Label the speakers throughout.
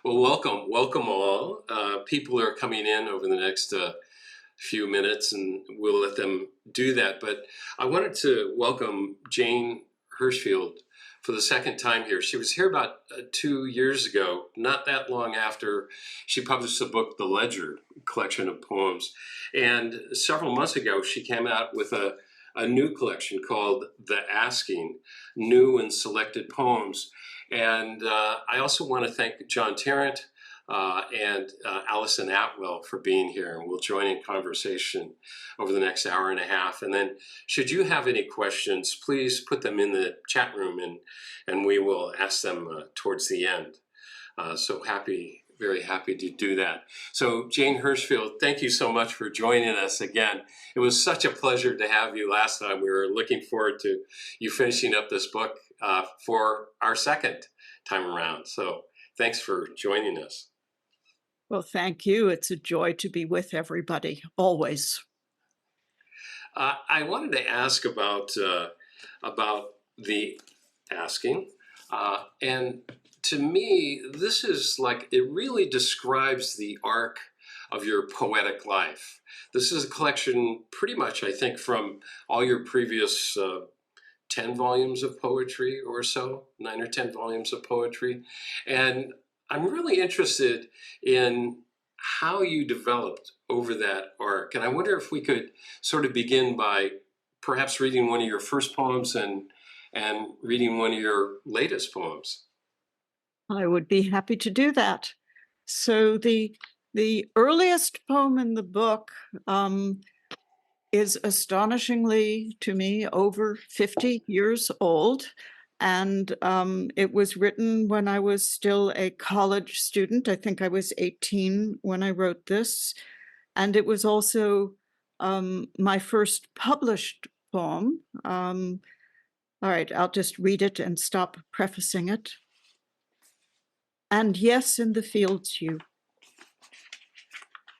Speaker 1: Well, welcome all. People are coming in over the next few minutes, and we'll let them do that. But I wanted to welcome Jane Hirshfield for the second time here. She was here about 2 years ago, not that long after she published the book, The Ledger, collection of poems. And several months ago, she came out with a new collection called The Asking, New and Selected Poems. And I also want to thank John Tarrant and Allison Atwell for being here, and we'll join in conversation over the next hour and a half. And then should you have any questions, please put them in the chat room, and we will ask them towards the end. So very happy to do that. So Jane Hirishfield, thank you so much for joining us again. It was such a pleasure to have you last time. We were looking forward to you finishing up this book for our second time around. So thanks for joining us.
Speaker 2: Well, thank you. It's a joy to be with everybody, always.
Speaker 1: I wanted to ask about the asking, and to me, this is like, it really describes the arc of your poetic life. This is a collection pretty much, I think, from all your previous 10 volumes of poetry or so, 9 or 10 volumes of poetry. And I'm really interested in how you developed over that arc. And I wonder if we could sort of begin by perhaps reading one of your first poems and reading one of your latest poems.
Speaker 2: I would be happy to do that. So the earliest poem in the book is astonishingly, to me, over 50 years old. And it was written when I was still a college student. I think I was 18 when I wrote this. And it was also my first published poem. All right, I'll just read it and stop prefacing it. And yes, in the fields you.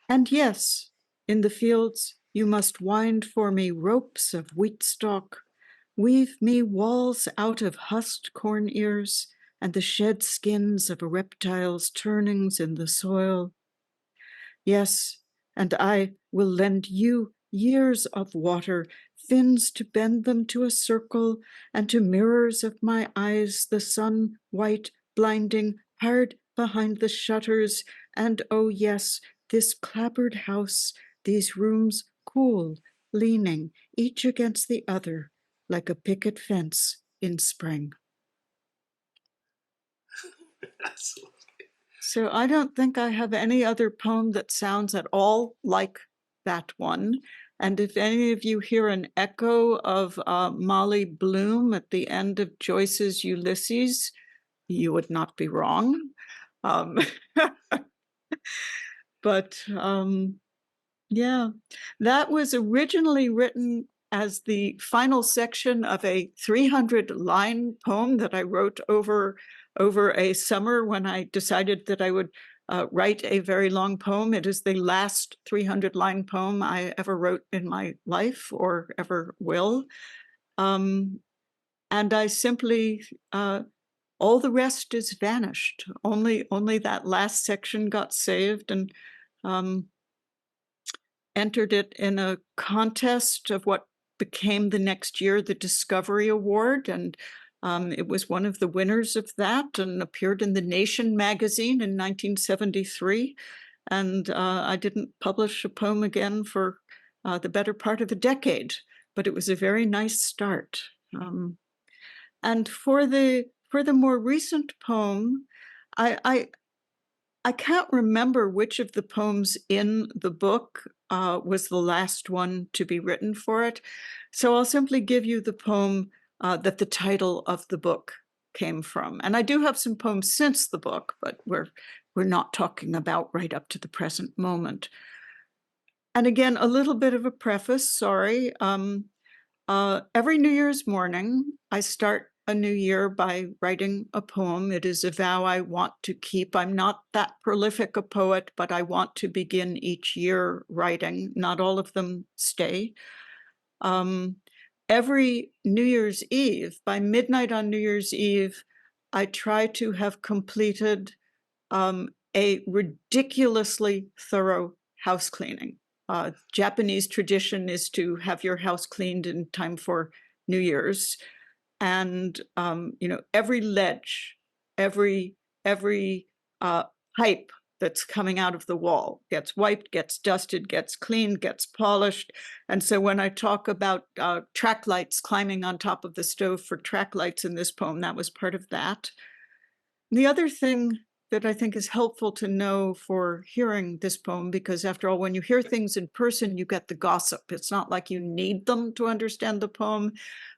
Speaker 2: And yes, in the fields you must wind for me ropes of wheat stalk, weave me walls out of husked corn ears and the shed skins of reptiles' turnings in the soil. Yes, and I will lend you years of water, fins to bend them to a circle, and to mirrors of my eyes the sun white, blinding, hard behind the shutters, and oh yes, this clapboard house, these rooms cool, leaning, each against the other, like a picket fence in spring.
Speaker 1: Absolutely.
Speaker 2: So I don't think I have any other poem that sounds at all like that one. And if any of you hear an echo of Molly Bloom at the end of Joyce's Ulysses, you would not be wrong. But yeah, that was originally written as the final section of a 300-line poem that I wrote over a summer when I decided that I would write a very long poem. It is the last 300-line poem I ever wrote in my life or ever will. And I simply, all the rest is vanished. Only that last section got saved, and entered it in a contest of what became the next year the Discovery Award, and it was one of the winners of that and appeared in The Nation magazine in 1973. And I didn't publish a poem again for the better part of a decade, but it was a very nice start. And for the more recent poem, I can't remember which of the poems in the book was the last one to be written for it. So I'll simply give you the poem that the title of the book came from. And I do have some poems since the book, but we're not talking about right up to the present moment. And again, a little bit of a preface, sorry. Every New Year's morning, I start a new year by writing a poem. It is a vow I want to keep. I'm not that prolific a poet, but I want to begin each year writing. Not all of them stay. Every New Year's Eve, by midnight on New Year's Eve, I try to have completed a ridiculously thorough house cleaning. Japanese tradition is to have your house cleaned in time for New Year's. And, every ledge, every pipe that's coming out of the wall gets wiped, gets dusted, gets cleaned, gets polished. And so when I talk about track lights climbing on top of the stove for track lights in this poem, that was part of that. The other thing that I think is helpful to know for hearing this poem, because after all, when you hear things in person, you get the gossip. It's not like you need them to understand the poem,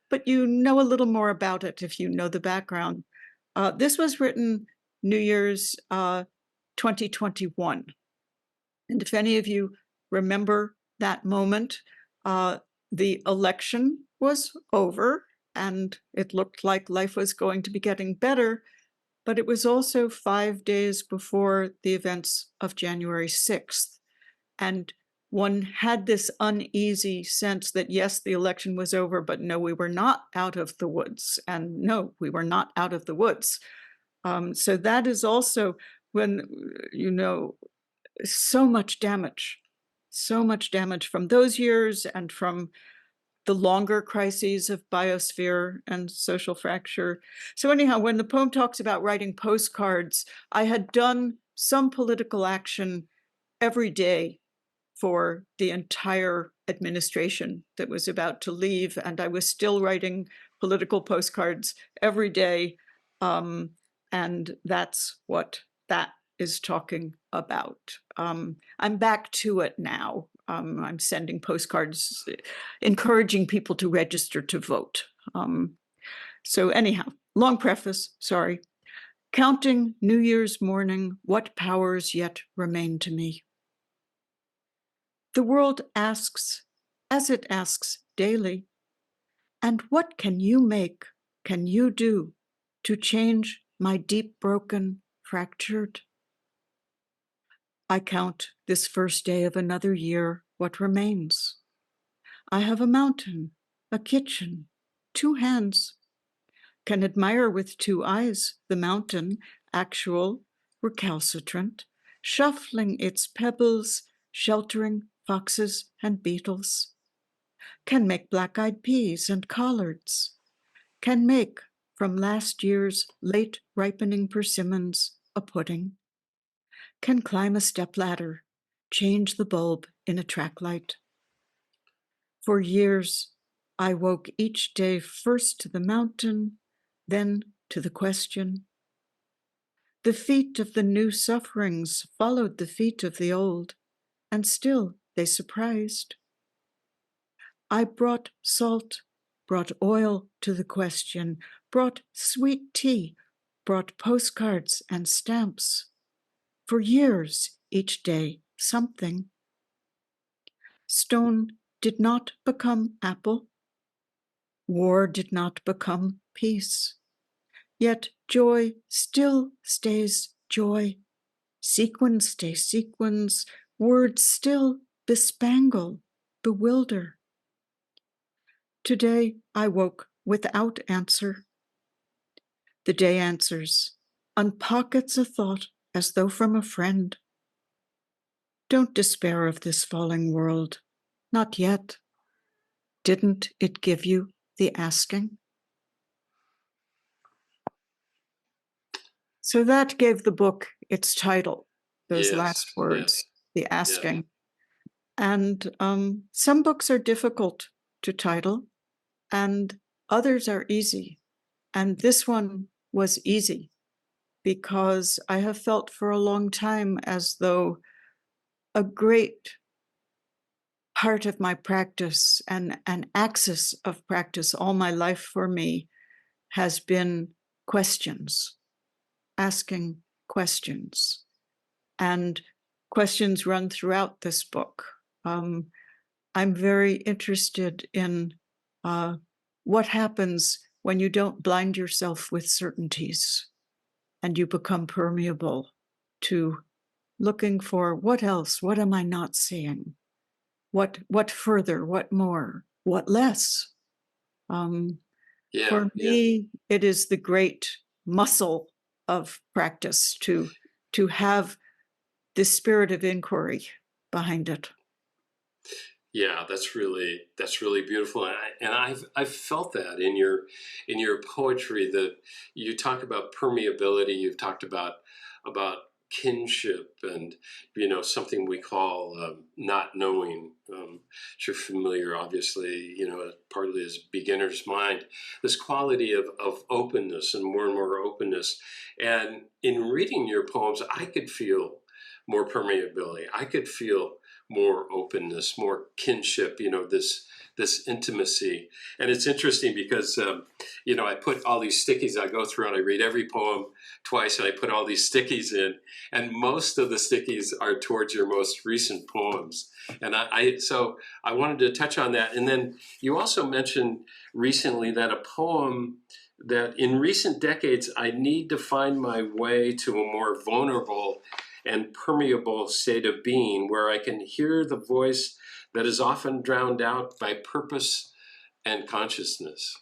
Speaker 2: but you know a little more about it if you know the background. This was written New Year's 2021. And if any of you remember that moment, the election was over and it looked like life was going to be getting better. But it was also 5 days before the events of January 6th. And one had this uneasy sense that, yes, the election was over, but no, we were not out of the woods. And no, we were not out of the woods. So that is also when, so much damage from those years and from the longer crises of biosphere and social fracture. So anyhow, when the poem talks about writing postcards, I had done some political action every day for the entire administration that was about to leave, and I was still writing political postcards every day, and that's what that is talking about. I'm back to it now. I'm sending postcards encouraging people to register to vote. So anyhow, long preface, sorry. Counting New Year's morning, what powers yet remain to me? The world asks, as it asks daily, and what can you make, can you do to change my deep broken, fractured? I count this first day of another year, what remains. I have a mountain, a kitchen, 2 hands, can admire with 2 eyes the mountain, actual, recalcitrant, shuffling its pebbles, sheltering foxes and beetles, can make black-eyed peas and collards, can make from last year's late ripening persimmons a pudding, can climb a stepladder, change the bulb in a track light. For years, I woke each day first to the mountain, then to the question. The feet of the new sufferings followed the feet of the old, and still they surprised. I brought salt, brought oil to the question, brought sweet tea, brought postcards and stamps. For years, each day, something. Stone did not become apple. War did not become peace. Yet joy still stays joy. Sequins stay sequins. Words still bespangle, bewilder. Today I woke without answer. The day answers, unpockets a thought as though from a friend. Don't despair of this falling world, not yet. Didn't it give you the asking? So that gave the book its title, those last words, the asking. And some books are difficult to title and others are easy. And this one was easy because I have felt for a long time as though a great part of my practice and an axis of practice all my life for me has been questions, asking questions. And questions run throughout this book. I'm very interested in what happens when you don't blind yourself with certainties and you become permeable to looking for what else, what am I not seeing? What further, what more, what less? For me, it is the great muscle of practice to to have this spirit of inquiry behind it.
Speaker 1: Yeah, that's really beautiful, and I've felt that in your poetry. That you talk about permeability. You've talked about kinship, and something we call not knowing. You're familiar, obviously. Partly as beginner's mind. This quality of openness and more openness. And in reading your poems, I could feel more permeability. I could feel more openness, more kinship, this intimacy. And it's interesting because, I put all these stickies, I go through and I read every poem twice, and I put all these stickies in, and most of the stickies are towards your most recent poems. And so I wanted to touch on that. And then you also mentioned recently that a poem that in recent decades, I need to find my way to a more vulnerable and permeable state of being where I can hear the voice that is often drowned out by purpose and consciousness.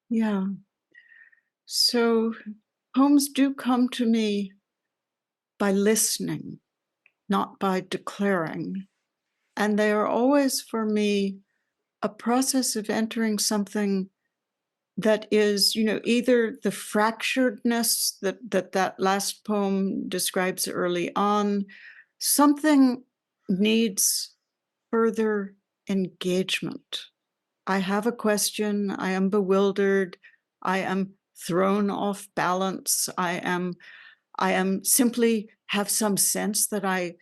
Speaker 2: Yeah. So poems do come to me by listening, not by declaring. And they are always, for me, a process of entering something that is, either the fracturedness that last poem describes early on. Something needs further engagement. I have a question, I am bewildered, I am thrown off balance, I am simply have some sense that I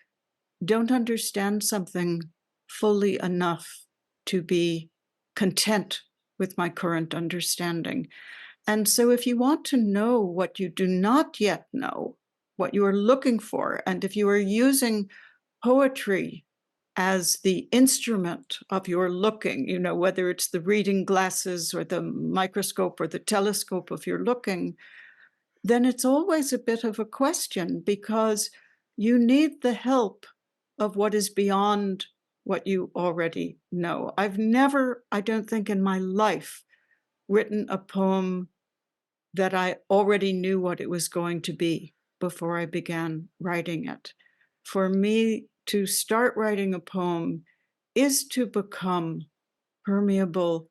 Speaker 2: don't understand something fully enough to be content with my current understanding. And so if you want to know what you do not yet know, what you are looking for, and if you are using poetry as the instrument of your looking, whether it's the reading glasses or the microscope or the telescope of your looking, then it's always a bit of a question, because you need the help of what is beyond what you already know. I've never, I don't think in my life, written a poem that I already knew what it was going to be before I began writing it. For me, to start writing a poem is to become permeable,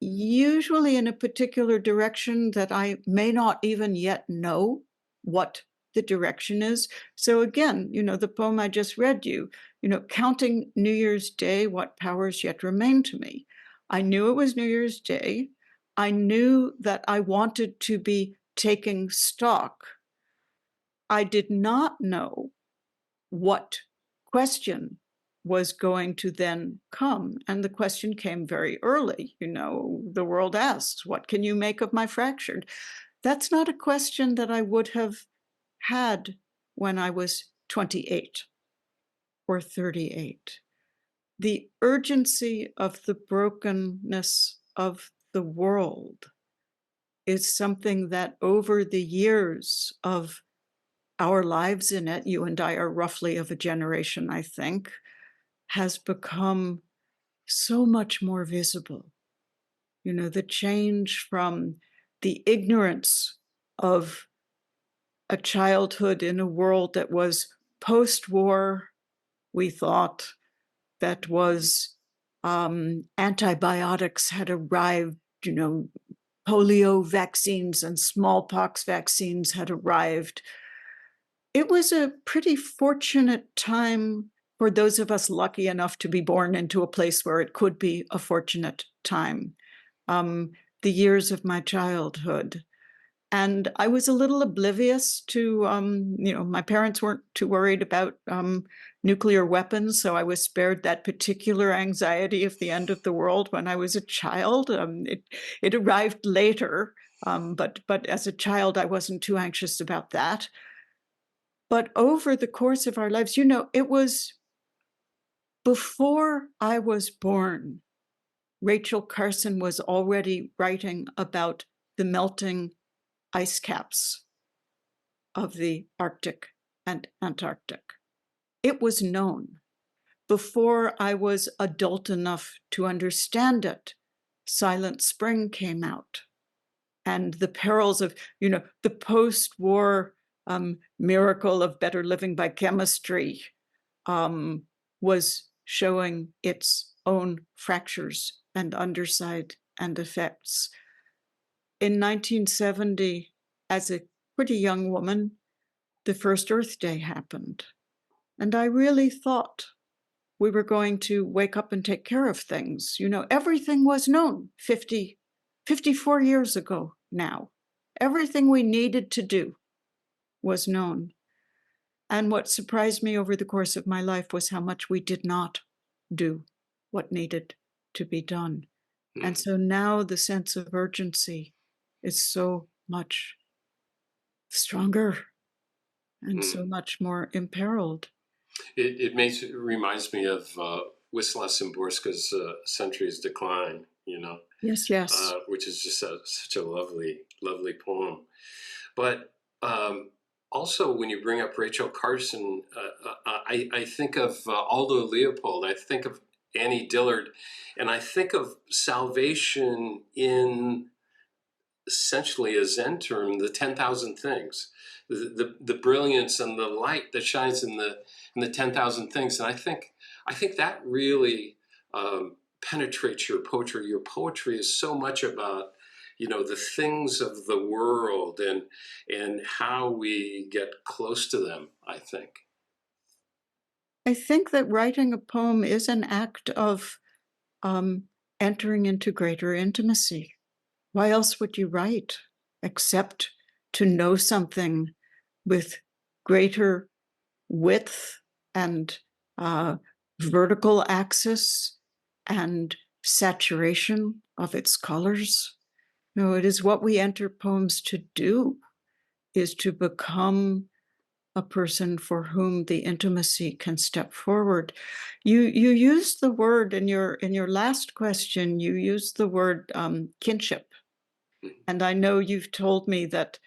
Speaker 2: usually in a particular direction that I may not even yet know what the direction is. So again, the poem I just read you, counting New Year's Day, what powers yet remain to me. I knew it was New Year's Day. I knew that I wanted to be taking stock. I did not know what question was going to then come. And the question came very early. The world asks, what can you make of my fractured? That's not a question that I would have had when I was 28 or 38. The urgency of the brokenness of the world is something that over the years of our lives in it, you and I are roughly of a generation, I think, has become so much more visible. The change from the ignorance of a childhood in a world that was post-war, we thought, that was antibiotics had arrived, polio vaccines and smallpox vaccines had arrived. It was a pretty fortunate time for those of us lucky enough to be born into a place where it could be a fortunate time. The years of my childhood. And I was a little oblivious to, my parents weren't too worried about nuclear weapons, so I was spared that particular anxiety of the end of the world when I was a child. It arrived later, but as a child, I wasn't too anxious about that. But over the course of our lives, it was before I was born. Rachel Carson was already writing about the melting ice caps of the Arctic and Antarctic. It was known. Before I was adult enough to understand it, Silent Spring came out. And the perils of, the post-war Miracle of Better Living by Chemistry was showing its own fractures and underside and effects. In 1970, as a pretty young woman, the first Earth Day happened. And I really thought we were going to wake up and take care of things. You know, everything was known 54 years ago now. Everything we needed to do was known. And what surprised me over the course of my life was how much we did not do what needed to be done. And so now the sense of urgency is so much stronger and so much more imperiled.
Speaker 1: It reminds me of Wisław Szymborska's Century's Decline, you know.
Speaker 2: Yes, yes.
Speaker 1: Which is just such a lovely, lovely poem. But also, when you bring up Rachel Carson, I think of Aldo Leopold, I think of Annie Dillard, and I think of salvation in essentially a Zen term, the 10,000 things, the brilliance and the light that shines in the 10,000 things. And I think that really penetrates your poetry. Your poetry is so much about, you know, the things of the world and how we get close to them, I think.
Speaker 2: I think that writing a poem is an act of entering into greater intimacy. Why else would you write except to know something with greater width and vertical axis and saturation of its colors? No, it is what we enter poems to do, is to become a person for whom the intimacy can step forward. You used the word in your last question, you used the word kinship. And I know you've told me that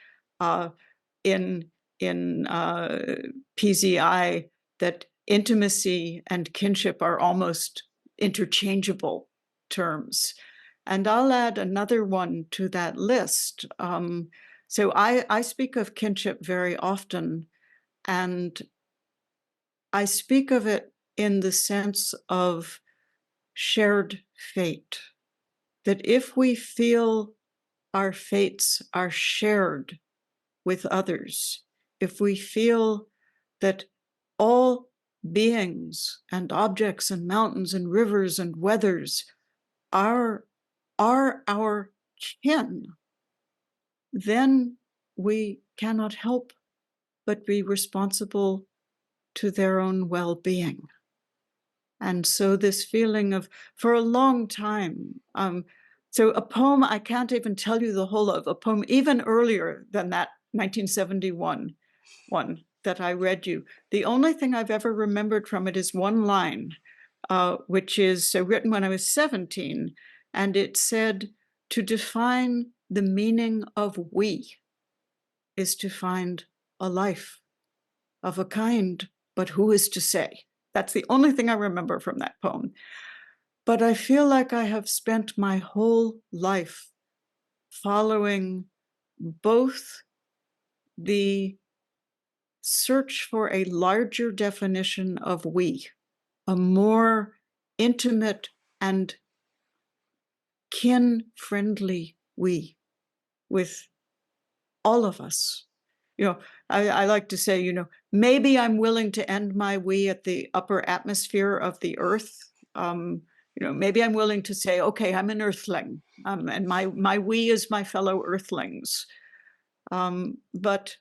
Speaker 2: in PZI that intimacy and kinship are almost interchangeable terms. And I'll add another one to that list. So I speak of kinship very often, and I speak of it in the sense of shared fate, that if we feel our fates are shared with others, if we feel that all beings and objects and mountains and rivers and weathers are our kin, then we cannot help but be responsible to their own well-being. And so this feeling of, for a long time, so a poem, I can't even tell you the whole of a poem, even earlier than that 1971 one that I read you. The only thing I've ever remembered from it is one line, which is written when I was 17, and it said, "To define the meaning of we is to find a life of a kind, but who is to say?" That's the only thing I remember from that poem. But I feel like I have spent my whole life following both the search for a larger definition of we, a more intimate and kin-friendly we with all of us. You know, I like to say, you know, maybe I'm willing to end my we at the upper atmosphere of the earth. You know, maybe I'm willing to say, okay, I'm an earthling, and my we is my fellow earthlings. But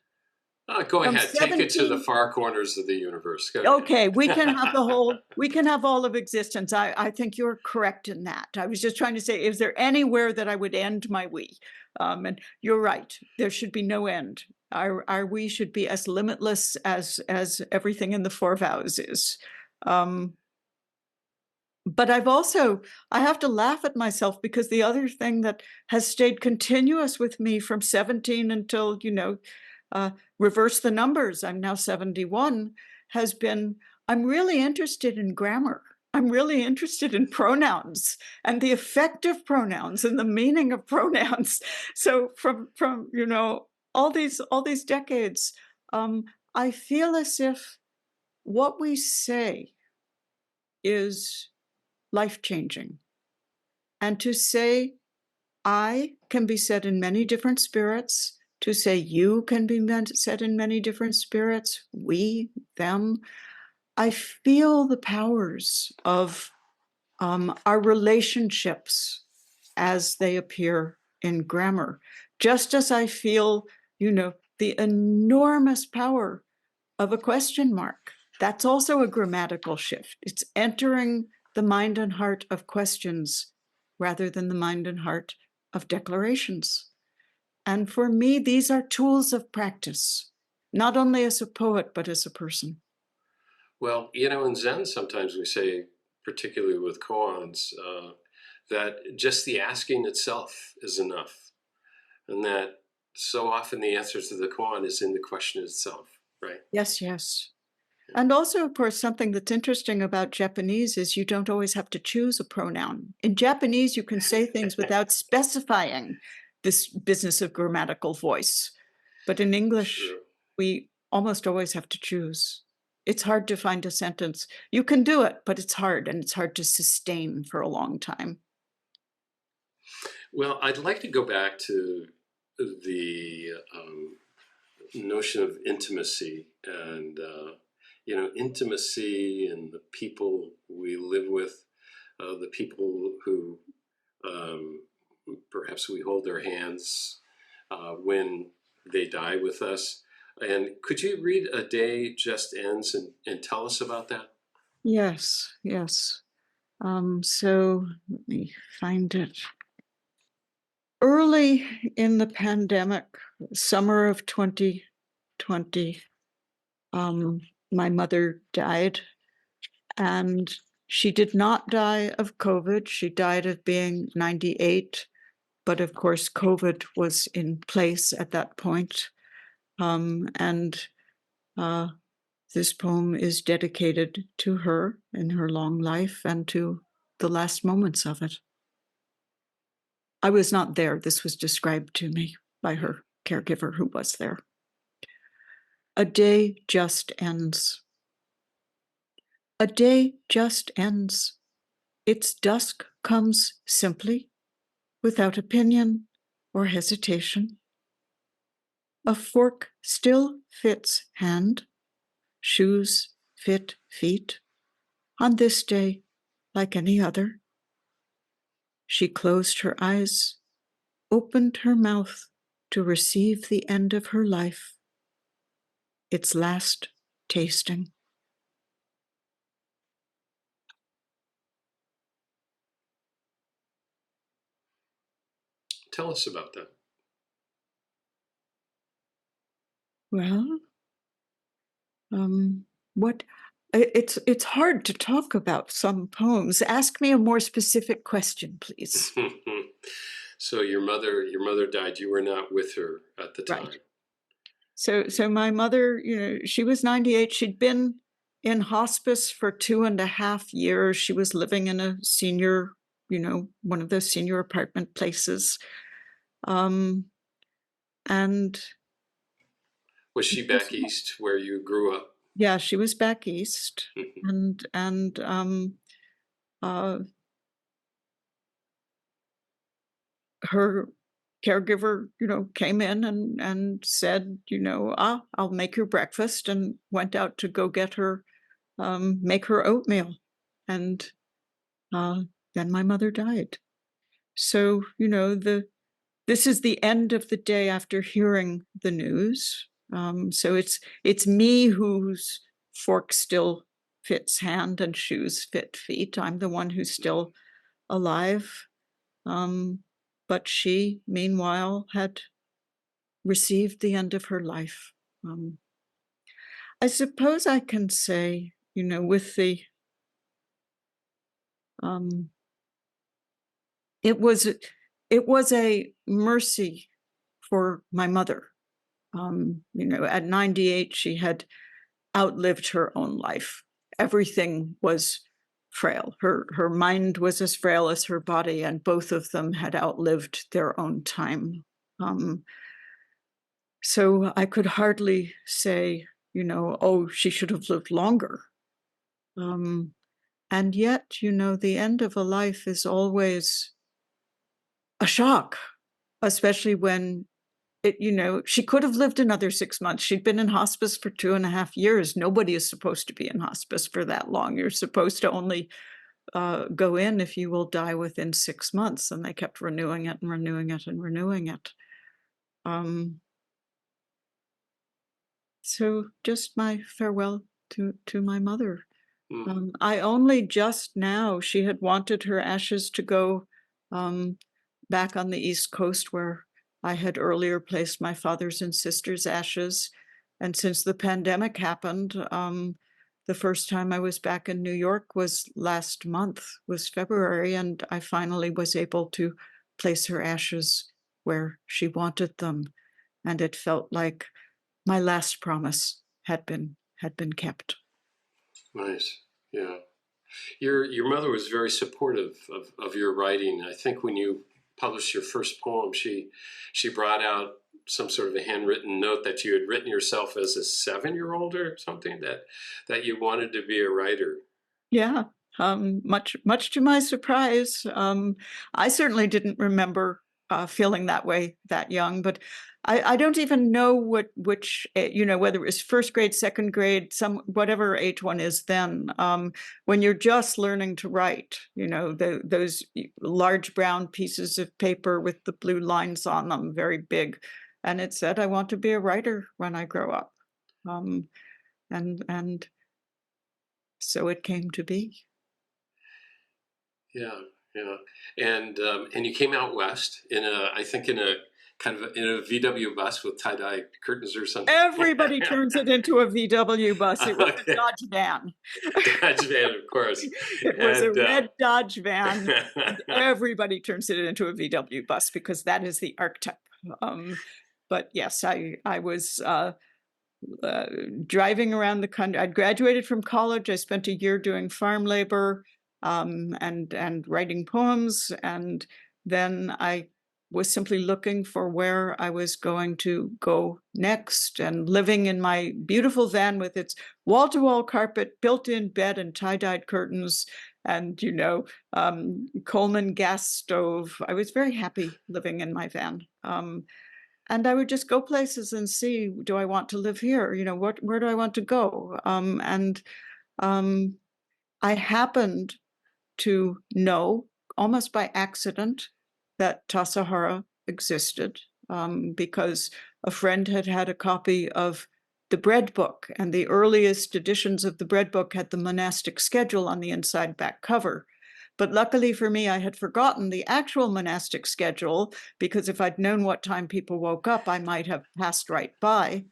Speaker 1: go ahead,
Speaker 2: 17...
Speaker 1: take it to the far corners of the universe.
Speaker 2: Okay, we can have the whole, we can have all of existence. I think you're correct in that. I was just trying to say, is there anywhere that I would end my we? And you're right, there should be no end. Our we should be as limitless as everything in the four vows is. But I have to laugh at myself, because the other thing that has stayed continuous with me from 17 until, you know, reverse the numbers, I'm now 71, has been, I'm really interested in grammar. I'm really interested in pronouns and the effect of pronouns and the meaning of pronouns. So from you know, all these decades, I feel as if what we say is life-changing. And to say I can be said in many different spirits, to say you can be said in many different spirits, we, them. I feel the powers of our relationships as they appear in grammar, just as I feel, the enormous power of a question mark. That's also a grammatical shift. It's entering the mind and heart of questions rather than the mind and heart of declarations. And for me, these are tools of practice, not only as a poet, but as a person.
Speaker 1: Well, in Zen, sometimes we say, particularly with koans, that just the asking itself is enough. And that so often the answer to the koan is in the question itself, right?
Speaker 2: Yes, yes. And also, of course, something that's interesting about Japanese is you don't always have to choose a pronoun. In Japanese, you can say things without specifying this business of grammatical voice. But in English,
Speaker 1: True.
Speaker 2: we almost always have to choose. It's hard to find a sentence. You can do it, but it's hard, and it's hard to sustain for a long time.
Speaker 1: Well, I'd like to go back to the notion of intimacy and intimacy and the people we live with, the people who perhaps we hold their hands when they die with us. And could you read A Day Just Ends and tell us about that?
Speaker 2: Yes, yes. So let me find it. Early in the pandemic, summer of 2020, my mother died, and she did not die of COVID. She died of being 98, but of course, COVID was in place at that point. And this poem is dedicated to her in her long life and to the last moments of it. I was not there. This was described to me by her caregiver who was there. A day just ends. A day just ends. Its dusk comes simply, without opinion or hesitation. A fork still fits hand, shoes fit feet, on this day like any other. She closed her eyes, opened her mouth to receive the end of her life, its last tasting.
Speaker 1: Tell us about that.
Speaker 2: Well, what it's hard to talk about some poems. Ask me a more specific question, please.
Speaker 1: So your mother died. You were not with her at the time.
Speaker 2: Right. So my mother, she was 98. She'd been in hospice for 2.5 years. She was living in a senior, one of those senior apartment places. And
Speaker 1: Was she back east where you grew up?
Speaker 2: yeah, she was back east. and her caregiver, came in and said, I'll make your breakfast, and went out to go get her, make her oatmeal. And then my mother died. So, this is the end of the day after hearing the news. So it's me whose fork still fits hand and shoes fit feet. I'm the one who's still alive. But she, meanwhile, had received the end of her life. I suppose I can say, with the it was a mercy for my mother. At 98, she had outlived her own life. Everything was frail. Her mind was as frail as her body, and both of them had outlived their own time. So I could hardly say, oh, she should have lived longer. And yet, the end of a life is always a shock, especially when she could have lived another 6 months. She'd been in hospice for 2.5 years. Nobody is supposed to be in hospice for that long. You're supposed to only go in if you will die within 6 months. And they kept renewing it and renewing it and renewing it. So just my farewell to my mother. I only just now, she had wanted her ashes to go back on the East Coast where I had earlier placed my father's and sister's ashes. And since the pandemic happened, the first time I was back in New York was last month, was February, and I finally was able to place her ashes where she wanted them. And it felt like my last promise had been kept.
Speaker 1: Nice. Yeah. Your mother was very supportive of your writing. I think when you published your first poem, she brought out some sort of a handwritten note that you had written yourself as a 7-year-old or something, that you wanted to be a writer.
Speaker 2: Yeah, much to my surprise. I certainly didn't remember feeling that way that young, but I don't even know which whether it was first grade, second grade, whatever age one is then. When you're just learning to write, those large brown pieces of paper with the blue lines on them, very big, and it said, "I want to be a writer when I grow up," and so it came to be.
Speaker 1: Yeah, yeah, and you came out west I think in a kind of in a VW bus with tie-dye curtains or something.
Speaker 2: Everybody turns it into a VW bus. It was a Dodge van.
Speaker 1: Dodge van, of course.
Speaker 2: It was a red Dodge van. And everybody turns it into a VW bus because that is the archetype. But yes, I was driving around the country. I'd graduated from college. I spent a year doing farm labor and writing poems. And then I was simply looking for where I was going to go next, and living in my beautiful van with its wall-to-wall carpet, built-in bed, and tie-dyed curtains, and Coleman gas stove. I was very happy living in my van. And I would just go places and see, do I want to live here? Where do I want to go? I happened to know, almost by accident, that Tassajara existed because a friend had had a copy of the bread book, and the earliest editions of the bread book had the monastic schedule on the inside back cover. But luckily for me, I had forgotten the actual monastic schedule, because if I'd known what time people woke up, I might have passed right by.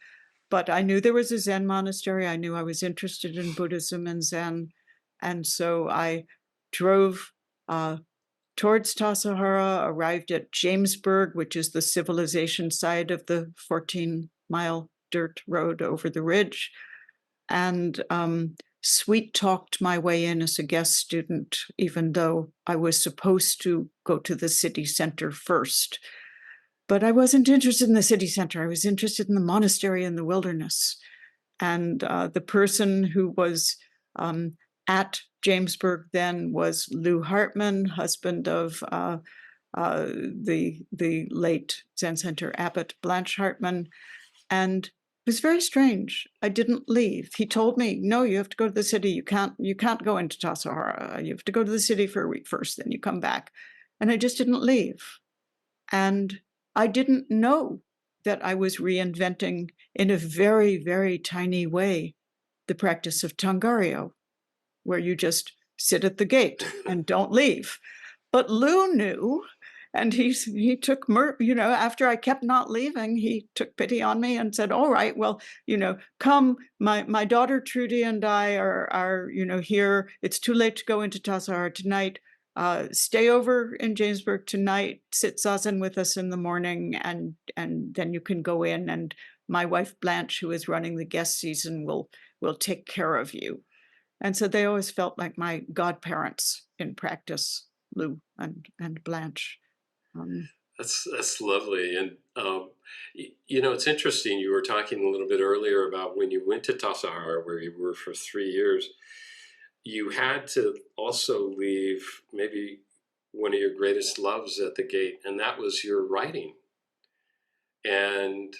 Speaker 2: But I knew there was a Zen monastery. I knew I was interested in Buddhism and Zen. And so I drove towards Tassajara, arrived at Jamesburg, which is the civilization side of the 14-mile dirt road over the ridge, and sweet-talked my way in as a guest student, even though I was supposed to go to the city center first. But I wasn't interested in the city center. I was interested in the monastery in the wilderness. And the person who was at Jamesburg then was Lou Hartman, husband of the late Zen Center abbot Blanche Hartman. And it was very strange. I didn't leave. He told me, "No, you have to go to the city. You can't go into Tassajara. You have to go to the city for a week first, then you come back." And I just didn't leave. And I didn't know that I was reinventing in a very, very tiny way the practice of Tangario, where you just sit at the gate and don't leave. But Lou knew, and he took, after I kept not leaving, he took pity on me and said, "All right, well, come, my daughter Trudy and I are here. It's too late to go into Tassajara tonight. Stay over in Jamesburg tonight, sit zazen with us in the morning, and then you can go in, and my wife Blanche, who is running the guest season, will take care of you." And so they always felt like my godparents in practice, Lou and Blanche.
Speaker 1: That's lovely. And you know, it's interesting. You were talking a little bit earlier about when you went to Tassajara, where you were for 3 years. You had to also leave maybe one of your greatest loves at the gate, and that was your writing. And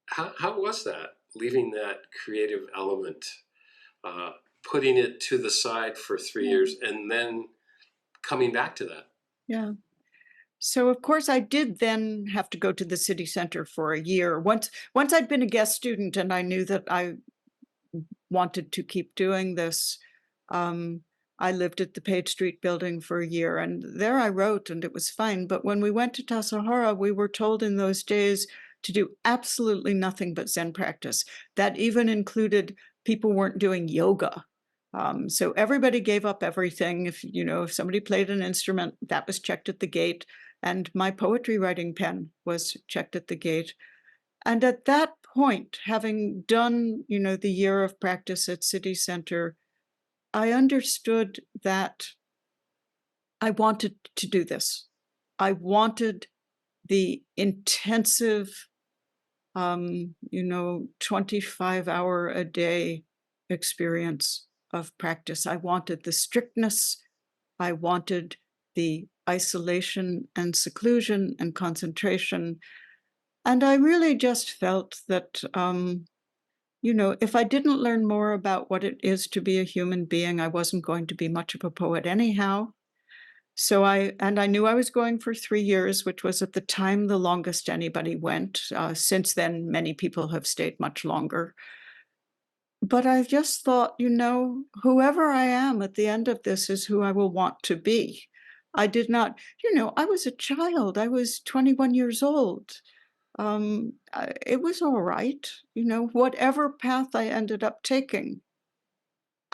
Speaker 1: how was that, leaving that creative element, uh, putting it to the side for three
Speaker 2: Yeah.
Speaker 1: years, and then coming back to that?
Speaker 2: Yeah. So of course I did then have to go to the city center for a year. Once I'd been a guest student and I knew that I wanted to keep doing this, um, I lived at the Page Street building for a year, and there I wrote, and it was fine. But when we went to Tassajara, we were told in those days to do absolutely nothing but Zen practice. That even included people weren't doing yoga. So everybody gave up everything. If somebody played an instrument, that was checked at the gate, and my poetry writing pen was checked at the gate. And at that point, having done, the year of practice at City Center, I understood that I wanted to do this. I wanted the intensive, 25-hour a day experience of practice. I wanted the strictness. I wanted the isolation and seclusion and concentration. And I really just felt that, if I didn't learn more about what it is to be a human being, I wasn't going to be much of a poet anyhow. So I knew I was going for 3 years, which was at the time the longest anybody went. Since then, many people have stayed much longer. But I just thought, whoever I am at the end of this is who I will want to be. I did not, I was a child. I was 21 years old. It was all right. Whatever path I ended up taking,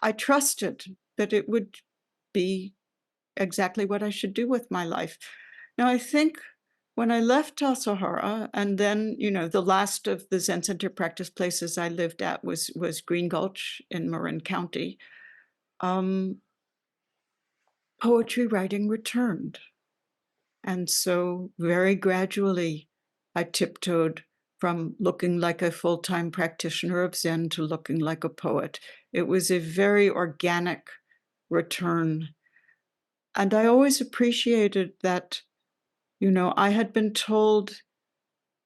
Speaker 2: I trusted that it would be exactly what I should do with my life. Now, I think when I left Tassajara, and then, the last of the Zen Center practice places I lived at was Green Gulch in Marin County, um, poetry writing returned. And so very gradually, I tiptoed from looking like a full-time practitioner of Zen to looking like a poet. It was a very organic return. And I always appreciated that, I had been told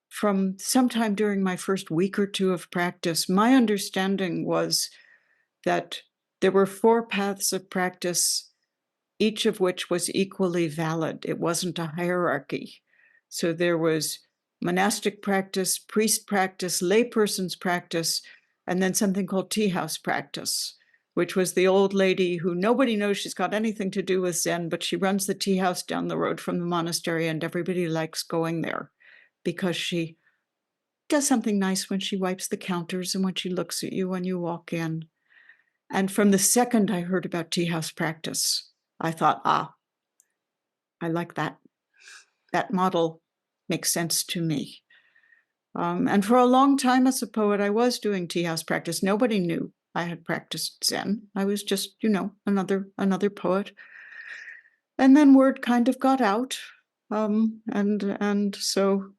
Speaker 2: from sometime during my first week or two of practice, my understanding was that there were 4 paths of practice, each of which was equally valid. It wasn't a hierarchy. So there was monastic practice, priest practice, layperson's practice, and then something called tea house practice, which was the old lady who nobody knows she's got anything to do with Zen, but she runs the tea house down the road from the monastery, and everybody likes going there because she does something nice when she wipes the counters and when she looks at you when you walk in. And from the second I heard about tea house practice, I thought, I like that. That model makes sense to me. And for a long time as a poet, I was doing tea house practice. Nobody knew I had practiced Zen. I was just, another poet. And then word kind of got out. And so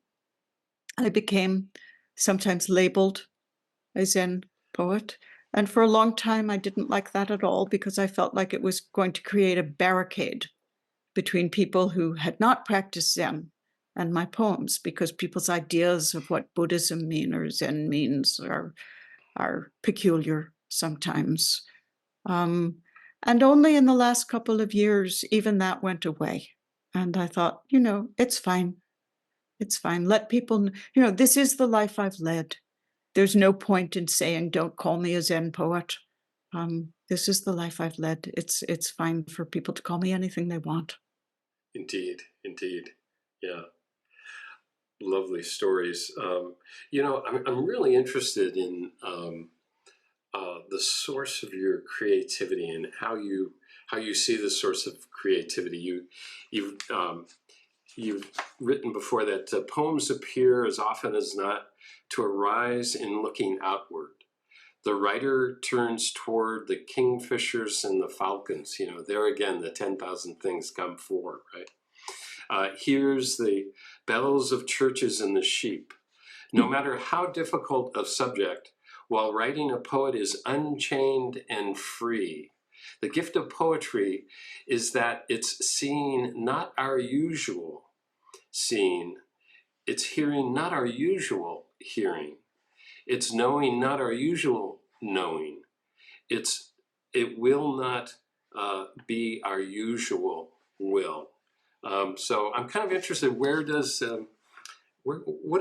Speaker 2: I became sometimes labeled a Zen poet. And for a long time, I didn't like that at all because I felt like it was going to create a barricade between people who had not practiced Zen and my poems, because people's ideas of what Buddhism means or Zen means are peculiar sometimes. And only in the last couple of years, even that went away. And I thought, it's fine. It's fine. Let people, this is the life I've led. There's no point in saying, don't call me a Zen poet. This is the life I've led. It's fine for people to call me anything they want.
Speaker 1: Indeed, indeed. Yeah. Lovely stories. I'm really interested in the source of your creativity and how you see the source of creativity. You've written before that poems appear as often as not to arise in looking outward. The writer turns toward the kingfishers and the falcons. There again, the 10,000 things come forward, right? hears the bells of churches and the sheep. No matter how difficult of subject, while writing, a poet is unchained and free. The gift of poetry is that it's seeing not our usual seeing, it's hearing not our usual hearing, it's knowing not our usual knowing. It will not be our usual will. So I'm kind of interested, what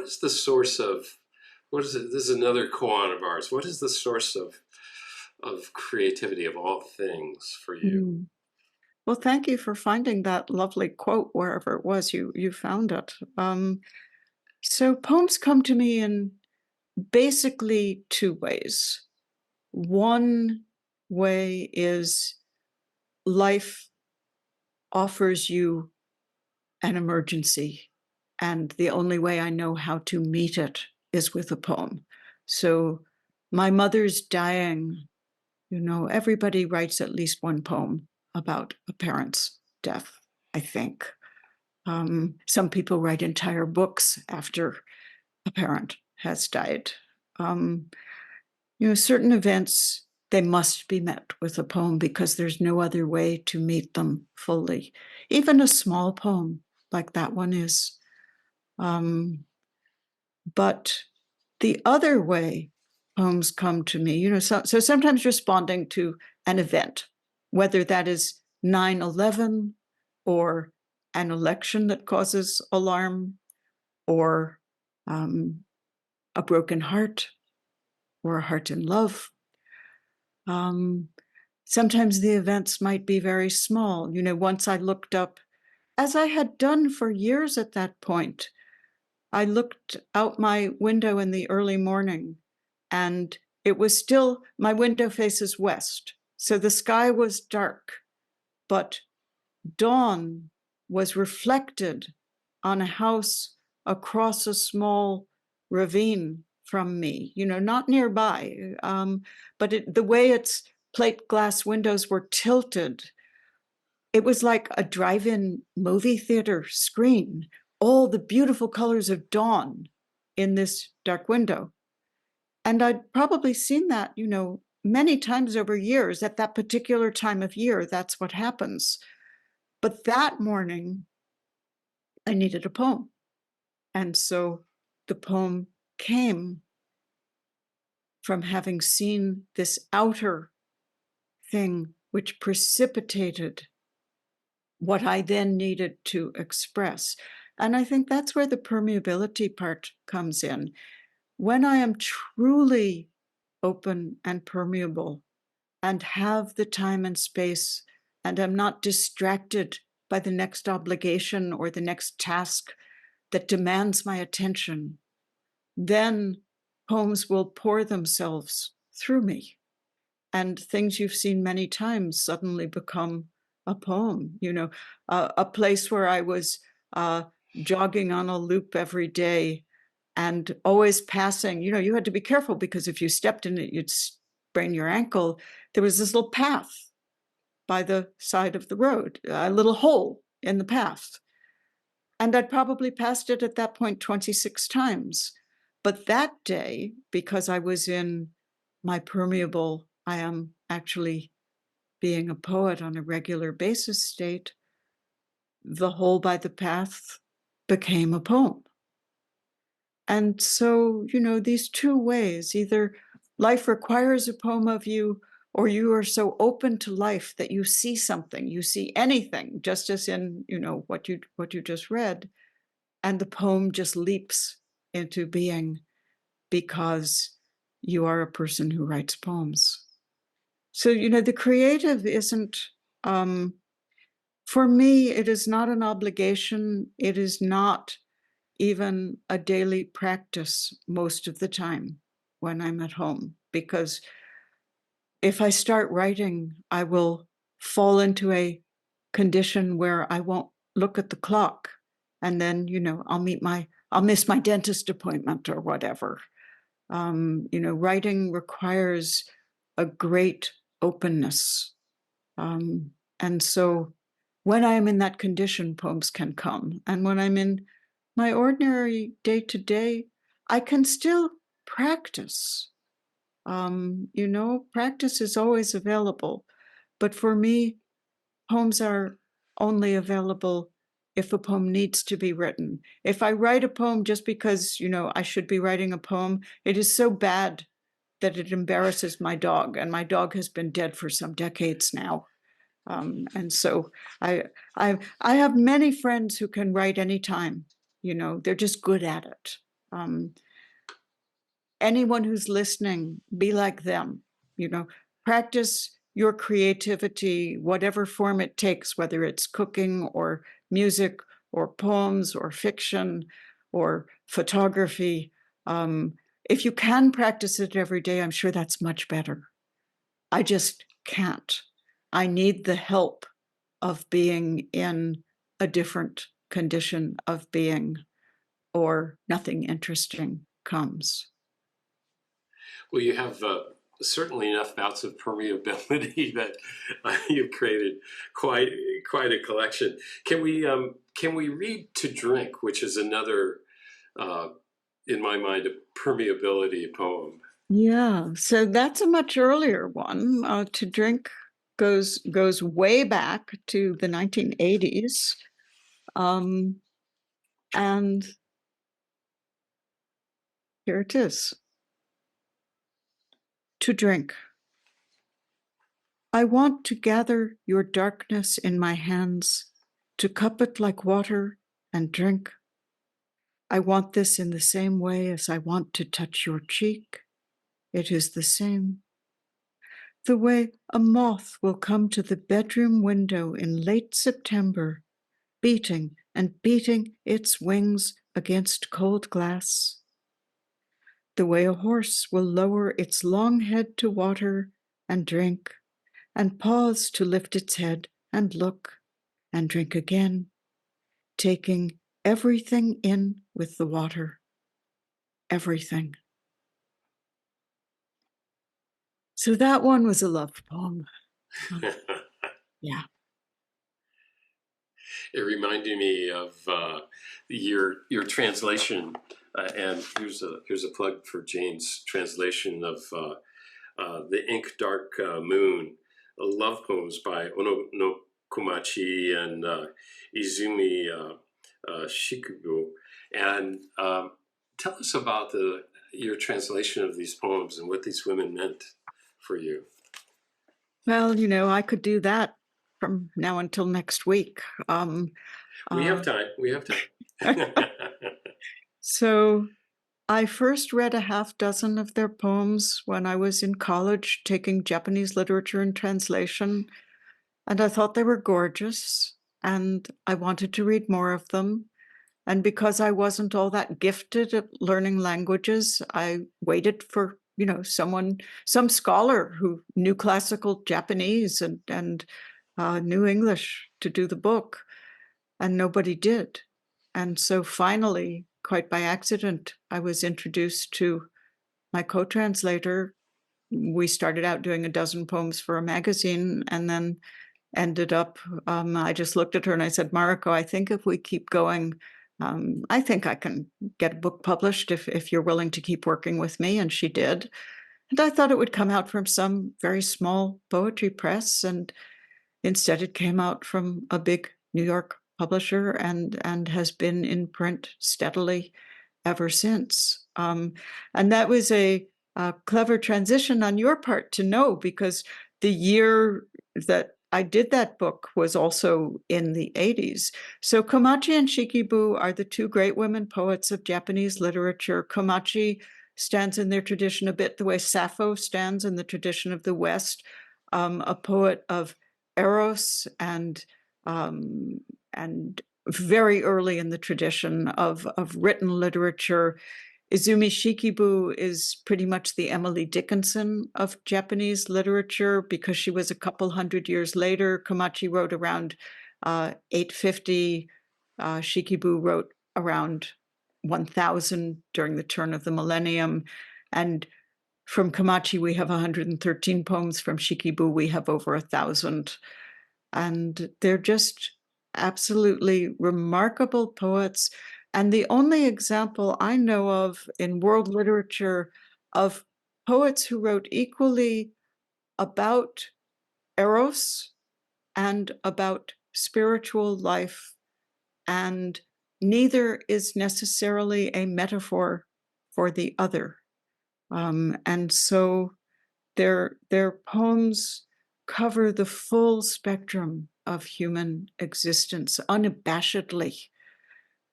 Speaker 1: is the source of, what is it? This is another koan of ours. What is the source of creativity of all things for you?
Speaker 2: Mm. Well, thank you for finding that lovely quote wherever it was you found it. So poems come to me in basically two ways. One way is life offers you an emergency, and the only way I know how to meet it is with a poem. So my mother's dying, everybody writes at least one poem about a parent's death, I think. Some people write entire books after a parent has died. Certain events, they must be met with a poem because there's no other way to meet them fully. Even a small poem like that one is. But the other way poems come to me, so sometimes responding to an event, whether that is 9/11 or an election that causes alarm, or a broken heart, or a heart in love. Sometimes the events might be very small. Once I looked up, as I had done for years at that point, I looked out my window in the early morning, and it was still, my window faces west. So the sky was dark, but dawn was reflected on a house across a small ravine from me, not nearby, but the way its plate glass windows were tilted, it was like a drive-in movie theater screen, all the beautiful colors of dawn in this dark window. And I'd probably seen that, many times over years. At that particular time of year, that's what happens. But that morning, I needed a poem. And so the poem came from having seen this outer thing which precipitated what I then needed to express. And I think that's where the permeability part comes in. When I am truly open and permeable and have the time and space, and I'm not distracted by the next obligation or the next task that demands my attention, then poems will pour themselves through me. And things you've seen many times suddenly become a poem. A place where I was jogging on a loop every day and always passing, you had to be careful because if you stepped in it, you'd sprain your ankle. There was this little path by the side of the road, a little hole in the path. And I'd probably passed it at that point 26 times. But that day, because I was in my permeable, I am actually being a poet on a regular basis state, the hole by the path became a poem. And so, these two ways, either life requires a poem of you, or you are so open to life that you see something, you see anything, just as in, what you just read, and the poem just leaps into being because you are a person who writes poems. So, the creative isn't, for me, it is not an obligation. It is not even a daily practice most of the time when I'm at home, because if I start writing, I will fall into a condition where I won't look at the clock, and then, I'll miss my dentist appointment or whatever. Writing requires a great openness. And so when I'm in that condition, poems can come. And when I'm in my ordinary day-to-day, I can still practice. Practice is always available. But for me, poems are only available if a poem needs to be written. If I write a poem just because, I should be writing a poem, it is so bad that it embarrasses my dog, and my dog has been dead for some decades now. And so I have many friends who can write anytime. They're just good at it. Anyone who's listening, be like them. Practice your creativity, whatever form it takes, whether it's cooking or music or poems or fiction or photography. If you can practice it every day, I'm sure that's much better. I just can't. I need the help of being in a different condition of being, or nothing interesting comes.
Speaker 1: Well, you have certainly enough bouts of permeability that you've created quite a collection. Can we read To Drink, which is another, in my mind, a permeability poem?
Speaker 2: Yeah, so that's a much earlier one. To Drink goes way back to the 1980s. And here it is. To Drink. I want to gather your darkness in my hands, to cup it like water and drink. I want this in the same way as I want to touch your cheek. It is the same. The way a moth will come to the bedroom window in late September, beating and beating its wings against cold glass. The way a horse will lower its long head to water and drink, and pause to lift its head and look and drink again, taking everything in with the water. Everything. So that one was a love poem. Yeah.
Speaker 1: It reminded me of your translation, and here's a plug for Jane's translation of The Ink Dark Moon, love poems by Ono no Komachi and Izumi Shikubu. And tell us about your translation of these poems and what these women meant for you.
Speaker 2: Well, I could do that from now until next week.
Speaker 1: We have time. We have time.
Speaker 2: So I first read a half dozen of their poems when I was in college taking Japanese literature and translation, and I thought they were gorgeous, and I wanted to read more of them. And because I wasn't all that gifted at learning languages, I waited for, some scholar who knew classical Japanese and knew English to do the book, and nobody did. And so finally, quite by accident, I was introduced to my co-translator. We started out doing a dozen poems for a magazine, and then ended up, I just looked at her and I said, Mariko, I think if we keep going, I think I can get a book published if you're willing to keep working with me. And she did. And I thought it would come out from some very small poetry press. And instead it came out from a big New York publisher and has been in print steadily ever since. And that was a clever transition on your part to know, because the year that I did that book was also in the 80s. So Komachi and Shikibu are the two great women poets of Japanese literature. Komachi stands in their tradition a bit the way Sappho stands in the tradition of the West, a poet of eros and very early in the tradition of written literature. Izumi Shikibu is pretty much the Emily Dickinson of Japanese literature, because she was a couple hundred years later. Komachi wrote around 850. Shikibu wrote around 1000 during the turn of the millennium. And from Komachi, we have 113 poems. From Shikibu, we have over 1,000. And they're just absolutely remarkable poets. And the only example I know of in world literature of poets who wrote equally about eros and about spiritual life, and neither is necessarily a metaphor for the other. And so their poems cover the full spectrum of human existence unabashedly.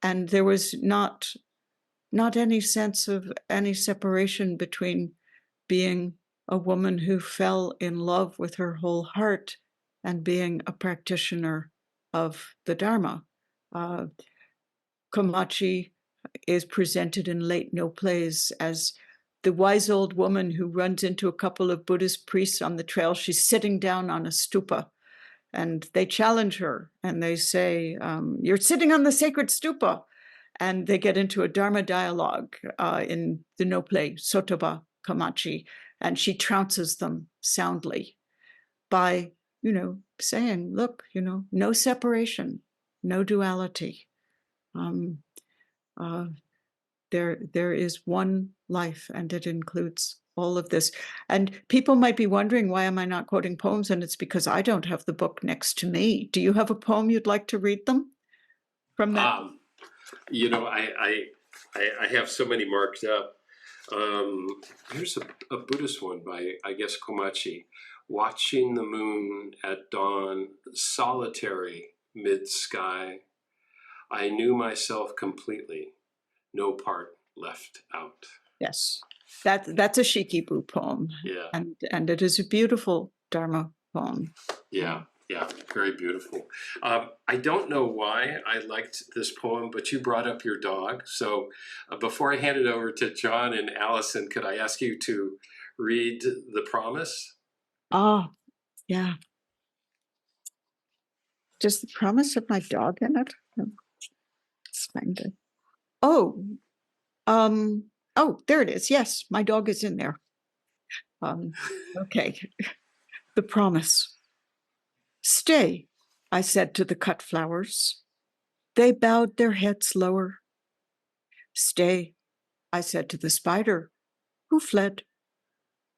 Speaker 2: And there was not any sense of any separation between being a woman who fell in love with her whole heart and being a practitioner of the Dharma. Komachi is presented in late No plays as the wise old woman who runs into a couple of Buddhist priests on the trail. She's sitting down on a stupa, and they challenge her and they say, "You're sitting on the sacred stupa." And they get into a Dharma dialogue in the no play, Sotoba Komachi, and she trounces them soundly by, saying, look, no separation, no duality. There is one life, and it includes all of this. And people might be wondering, why am I not quoting poems? And it's because I don't have the book next to me. Do you have a poem you'd like to read them from that?
Speaker 1: I have so many marked up. Here's a Buddhist one by, I guess, Komachi. Watching the moon at dawn, solitary mid-sky, I knew myself completely, no part left out.
Speaker 2: Yes, that's a Shikibu poem.
Speaker 1: Yeah.
Speaker 2: And it is a beautiful Dharma poem.
Speaker 1: Yeah, very beautiful. I don't know why I liked this poem, but you brought up your dog. So before I hand it over to Jon and Allison, could I ask you to read The Promise?
Speaker 2: Oh, yeah. Does The Promise have my dog in it? Let's find it. Oh, there it is. Yes, my dog is in there. Okay. The Promise. Stay, I said to the cut flowers. They bowed their heads lower. Stay, I said to the spider, who fled.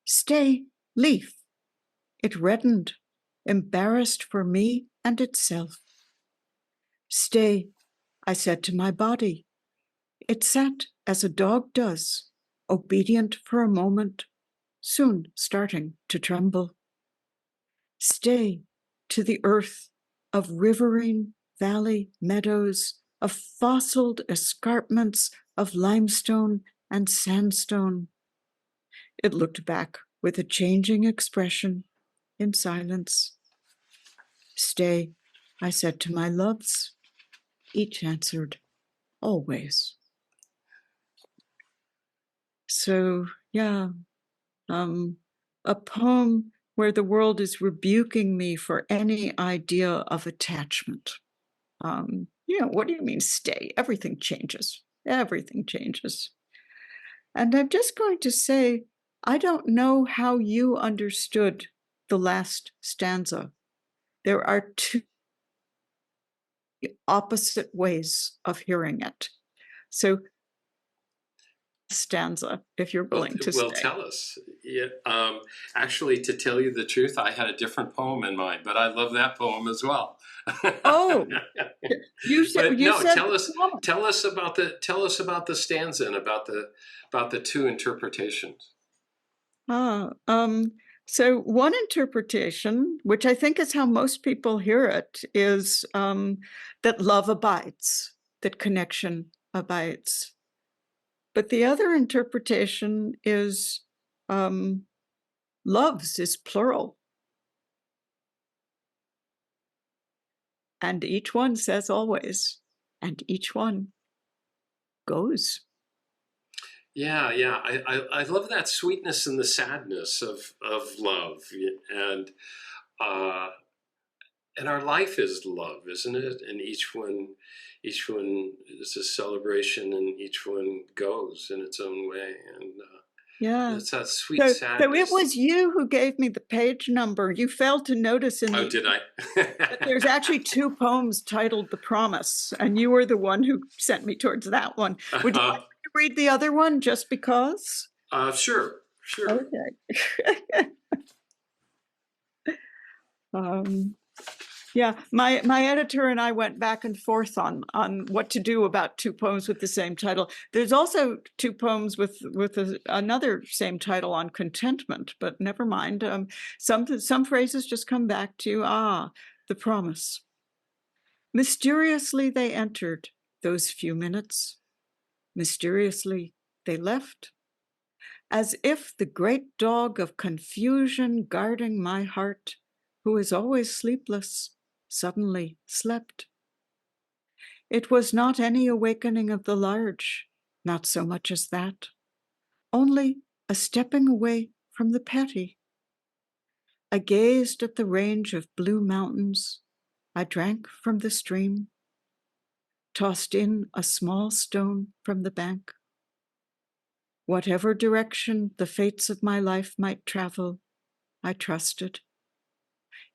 Speaker 2: Stay, leaf. It reddened, embarrassed for me and itself. Stay, I said to my body. It sat as a dog does, obedient for a moment, soon starting to tremble. Stay to the earth of riverine valley meadows, of fossiled escarpments of limestone and sandstone. It looked back with a changing expression in silence. Stay, I said to my loves. Each answered, always. So, yeah, a poem where the world is rebuking me for any idea of attachment. What do you mean stay? Everything changes. Everything changes. And I'm just going to say, I don't know how you understood the last stanza. There are two opposite ways of hearing it. So stanza, if you're willing to
Speaker 1: well,
Speaker 2: stay.
Speaker 1: tell us. Yeah, actually, to tell you the truth, I had a different poem in mind, but I love that poem as well.
Speaker 2: Oh, you said
Speaker 1: tell us about the stanza and about the two interpretations.
Speaker 2: So one interpretation, which I think is how most people hear it, is that love abides, that connection abides. But the other interpretation is loves is plural. And each one says always, and each one goes.
Speaker 1: Yeah, I love that sweetness and the sadness of love, and our life is love, isn't it? And each one is a celebration, and each one goes in its own way. And
Speaker 2: Yeah.
Speaker 1: It's that sweet
Speaker 2: So
Speaker 1: sadness.
Speaker 2: it was you who gave me the page number. You failed to notice in
Speaker 1: Oh,
Speaker 2: the
Speaker 1: did I?
Speaker 2: that there's actually 2 poems titled The Promise, and you were the one who sent me towards that one. Would you like me to read the other one just because?
Speaker 1: Sure, sure.
Speaker 2: Okay. Yeah, my editor and I went back and forth on what to do about 2 poems with the same title. There's also 2 poems with another same title on contentment, but never mind. Some phrases just come back to the promise. Mysteriously they entered those few minutes. Mysteriously they left, as if the great dog of confusion guarding my heart, who is always sleepless, suddenly slept. It was not any awakening of the large, not so much as that, only a stepping away from the petty. I gazed at the range of blue mountains. I drank from the stream, tossed in a small stone from the bank. Whatever direction the fates of my life might travel, I trusted.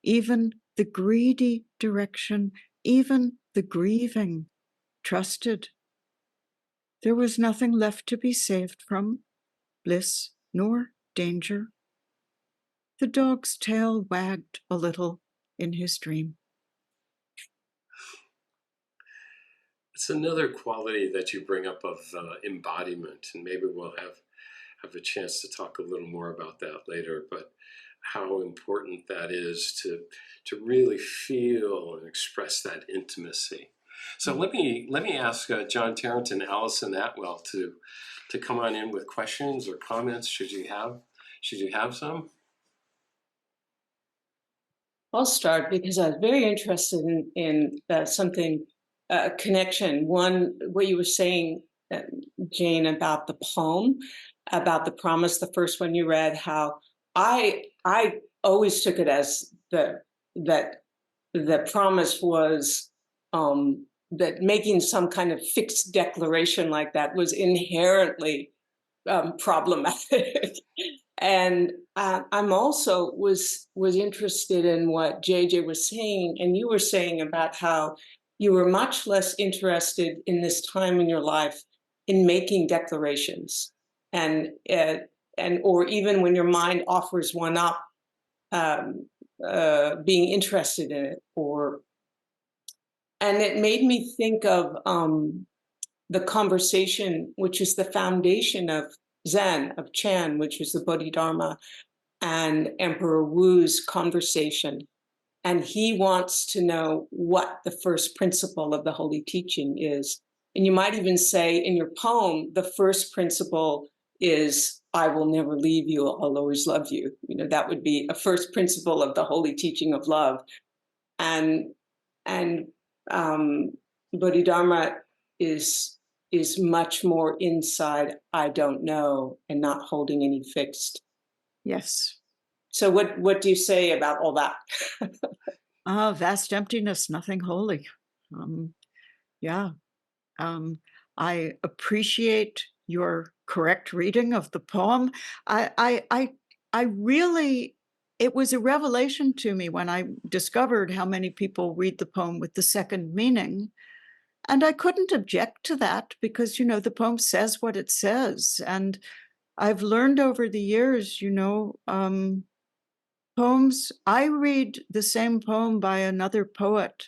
Speaker 2: Even the greedy direction, even the grieving, trusted. There was nothing left to be saved from, bliss nor danger. The dog's tail wagged a little in his dream.
Speaker 1: It's another quality that you bring up of embodiment, and maybe we'll have a chance to talk a little more about that later. But how important that is to really feel and express that intimacy. So let me ask John Tarrant and Allison Atwell to come on in with questions or comments. Should you have some?
Speaker 3: I'll start because I was very interested in something, connection. One, what you were saying, Jane, about the poem, about the promise, the first one you read, how I always took it as that the promise was that making some kind of fixed declaration like that was inherently problematic. And I'm also was interested in what JJ was saying, and you were saying about how you were much less interested in this time in your life in making declarations, and or even when your mind offers one up, being interested in it, and it made me think of the conversation, which is the foundation of Zen, of Chan, which is the Bodhidharma and Emperor Wu's conversation. And he wants to know what the first principle of the holy teaching is. And you might even say in your poem, the first principle is, I will never leave you, I'll always love you. You know, that would be a first principle of the holy teaching of love. And Bodhidharma is much more inside, I don't know, and not holding any fixed.
Speaker 2: Yes.
Speaker 3: So what do you say about all that?
Speaker 2: Vast emptiness, nothing holy. Yeah. I appreciate your correct reading of the poem. I really, it was a revelation to me when I discovered how many people read the poem with the second meaning. And I couldn't object to that because, you know, the poem says what it says. And I've learned over the years, you know, poems, I read the same poem by another poet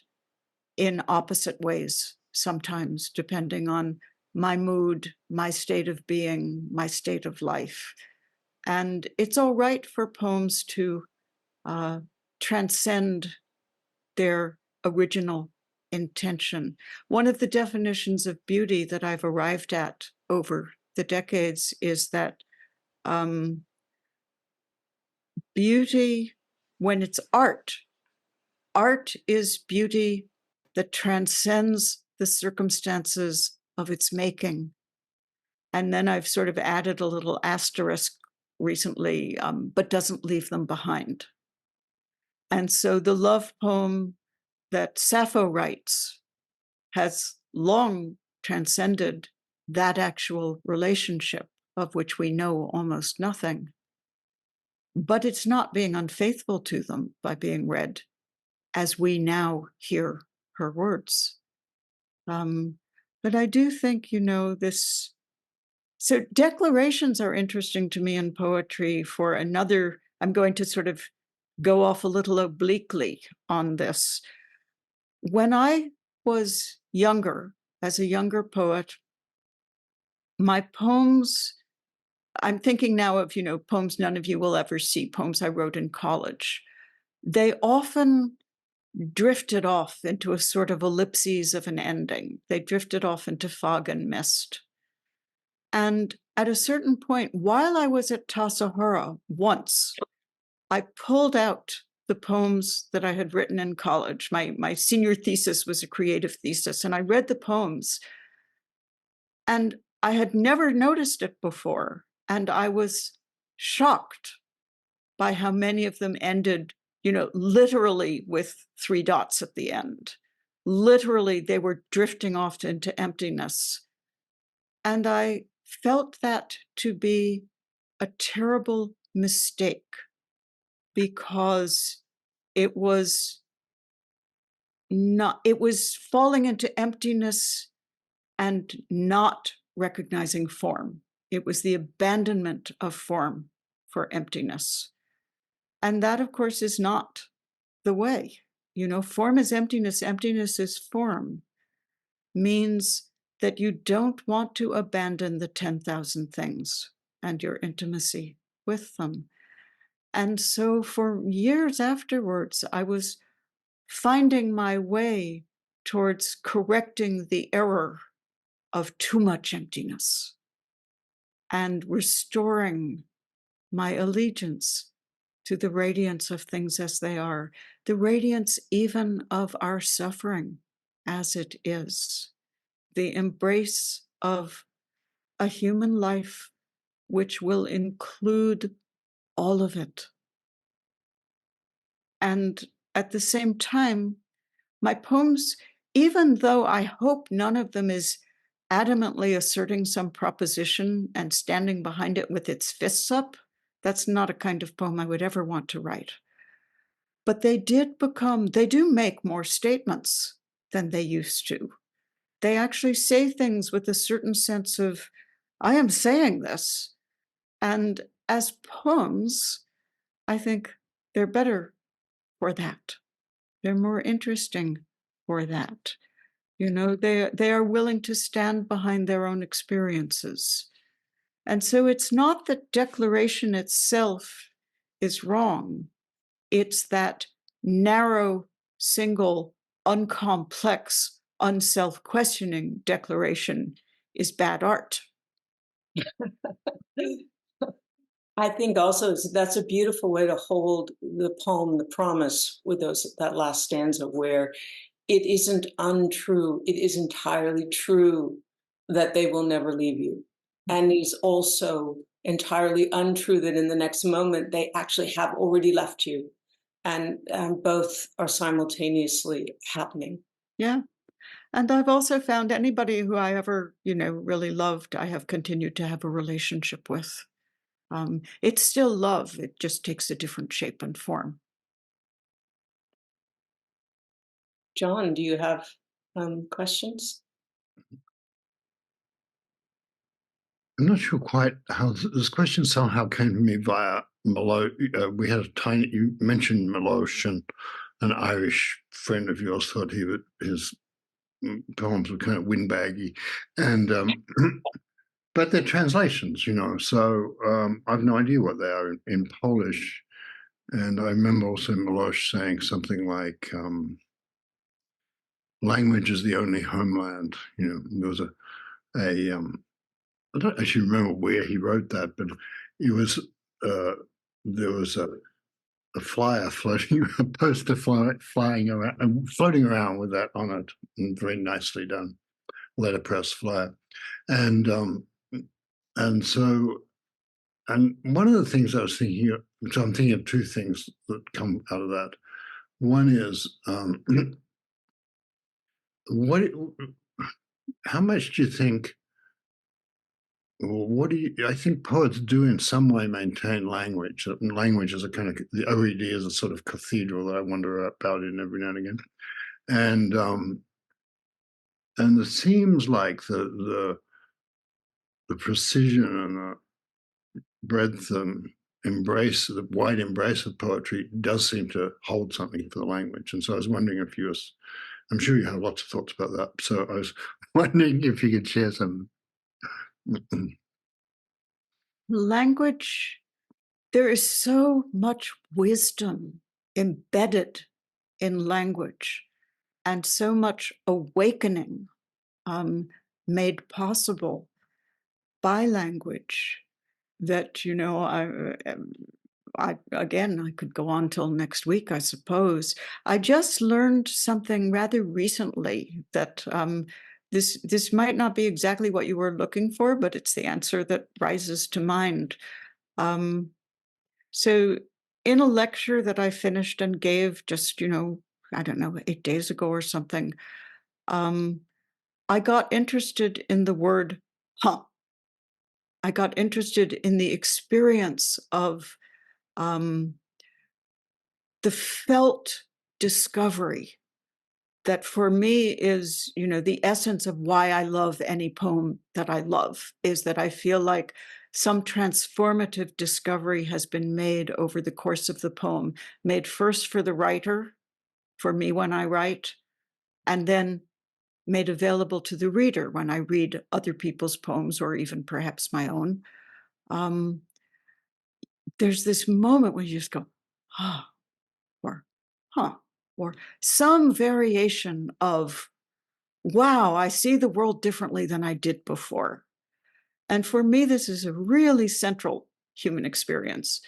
Speaker 2: in opposite ways, sometimes, depending on my mood, my state of being, my state of life. And it's all right for poems to transcend their original intention. One of the definitions of beauty that I've arrived at over the decades is that beauty, when it's art, art is beauty that transcends the circumstances of its making. And then I've sort of added a little asterisk recently, but doesn't leave them behind. And so the love poem that Sappho writes has long transcended that actual relationship. of which we know almost nothing. But it's not being unfaithful to them by being read as we now hear her words. But I do think, this. So declarations are interesting to me in poetry for another. I'm going to sort of go off a little obliquely on this. When I was younger, as a younger poet, my poems, I'm thinking now of, poems none of you will ever see, poems I wrote in college. They often drifted off into a sort of ellipses of an ending. They drifted off into fog and mist. And at a certain point, while I was at Tassajara once, I pulled out the poems that I had written in college. My senior thesis was a creative thesis, and I read the poems. And I had never noticed it before. And I was shocked by how many of them ended, literally with 3 dots at the end. Literally, they were drifting off into emptiness. And I felt that to be a terrible mistake, because it was falling into emptiness and not recognizing form. It was the abandonment of form for emptiness. And that, of course, is not the way. Form is emptiness, emptiness is form, means that you don't want to abandon the 10,000 things and your intimacy with them. And so for years afterwards, I was finding my way towards correcting the error of too much emptiness and restoring my allegiance to the radiance of things as they are, the radiance even of our suffering as it is, the embrace of a human life which will include all of it. And at the same time, my poems, even though I hope none of them is adamantly asserting some proposition and standing behind it with its fists up, that's not a kind of poem I would ever want to write. But they do make more statements than they used to. They actually say things with a certain sense of, I am saying this. And as poems, I think they're better for that. They're more interesting for that. They are willing to stand behind their own experiences. And so it's not that declaration itself is wrong. It's that narrow, single, uncomplex, unself-questioning declaration is bad art.
Speaker 3: I think also that's a beautiful way to hold the poem, The Promise, with that last stanza, where it isn't untrue, it is entirely true that they will never leave you. And it is also entirely untrue that in the next moment they actually have already left you. And both are simultaneously happening.
Speaker 2: Yeah. And I've also found anybody who I ever, really loved, I have continued to have a relationship with. It's still love, it just takes a different shape and form.
Speaker 3: Jon, do you have questions?
Speaker 4: I'm not sure quite how this question somehow came to me via Milosh. We had you mentioned Milosh, and an Irish friend of yours thought his poems were kind of windbaggy, and but they're translations, so I've no idea what they are in Polish. And I remember also Milosh saying something like, language is the only homeland. There was I don't actually remember where he wrote that, but it was there was a flyer floating, a poster flying around and floating around with that on it, and very nicely done letterpress flyer. And so one of the things I was thinking of, so I'm thinking of 2 things that come out of that. One is how much do you think what do you, I think poets do in some way maintain language. Language is a kind of, the OED is a sort of cathedral that I wonder about in every now and again. And it seems like the precision and the breadth and embrace, the wide embrace of poetry does seem to hold something for the language. And so I was wondering if you was, I'm sure you have lots of thoughts about that. So I was wondering if you could share some.
Speaker 2: Language, there is so much wisdom embedded in language and so much awakening made possible by language that, you know, I could go on till next week, I suppose. I just learned something rather recently that this might not be exactly what you were looking for, but it's the answer that rises to mind. So in a lecture that I finished and gave just, you know, I don't know, 8 days ago or something, I got interested in the word huh. I got interested in the experience of the felt discovery that for me is, you know, the essence of why I love any poem that I love, is that I feel like some transformative discovery has been made over the course of the poem, made first for the writer, for me when I write, and then made available to the reader when I read other people's poems or even perhaps my own. There's this moment where you just go, ah, or huh, or some variation of, wow, I see the world differently than I did before. And for me, this is a really central human experience.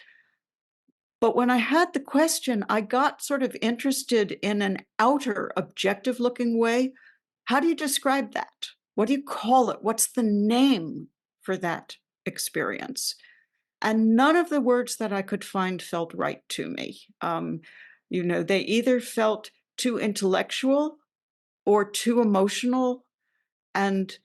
Speaker 2: But when I had the question, I got sort of interested in an outer, objective looking way. How do you describe that? What do you call it? What's the name for that experience? And none of the words that I could find felt right to me. You know, they either felt too intellectual or too emotional. And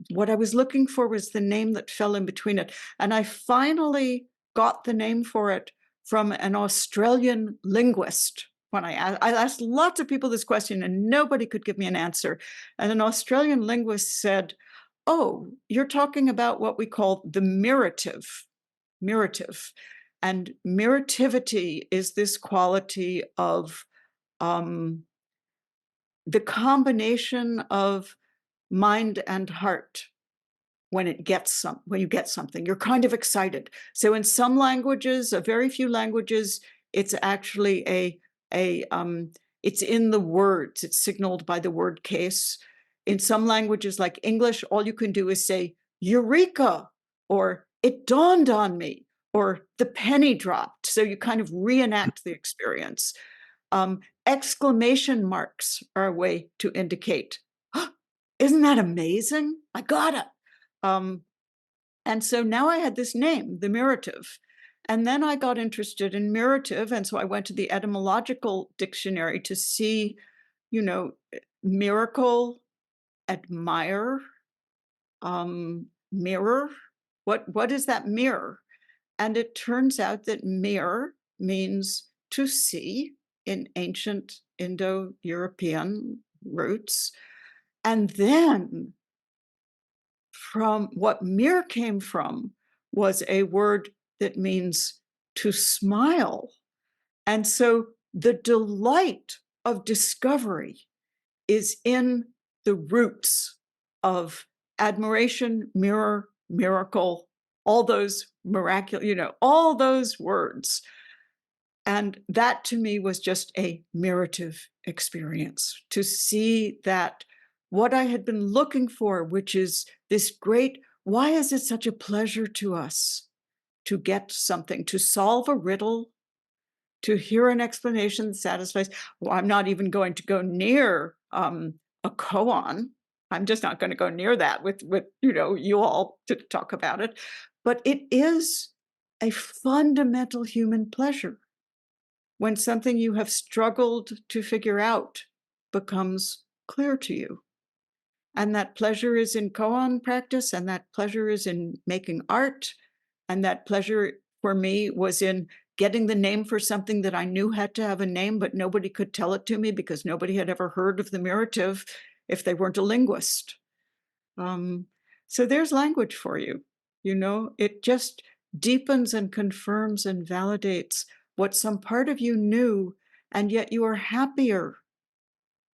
Speaker 2: what I was looking for was the name that fell in between it. And I finally got the name for it from an Australian linguist. When I asked lots of people this question and nobody could give me an answer. And an Australian linguist said, oh, you're talking about what we call the mirative. Mirative. And mirativity is this quality of the combination of mind and heart. When you get something, you're kind of excited. So in some languages, a very few languages, it's actually it's in the words. It's signaled by the word case. In some languages like English, all you can do is say eureka, or it dawned on me, or the penny dropped. So you kind of reenact the experience. Exclamation marks are a way to indicate, oh, isn't that amazing? I got it. And so now I had this name, the mirative. And then I got interested in mirative. And so I went to the etymological dictionary to see, you know, miracle, admire, mirror. What is that mirror? And it turns out that mirror means to see in ancient Indo-European roots. And then from what mir came from was a word that means to smile. And so the delight of discovery is in the roots of admiration, mirror, miracle, all those miraculous, you know, all those words. And that to me was just a mirative experience, to see that what I had been looking for, which is this great, why is it such a pleasure to us to get something, to solve a riddle, to hear an explanation that satisfies? Well, I'm not even going to go near a koan. I'm just not going to go near that with you know, you all to talk about it. But it is a fundamental human pleasure when something you have struggled to figure out becomes clear to you. And that pleasure is in koan practice, and that pleasure is in making art. And that pleasure for me was in getting the name for something that I knew had to have a name, but nobody could tell it to me because nobody had ever heard of the mirative if they weren't a linguist. So there's language for you. It just deepens and confirms and validates what some part of you knew, and yet you are happier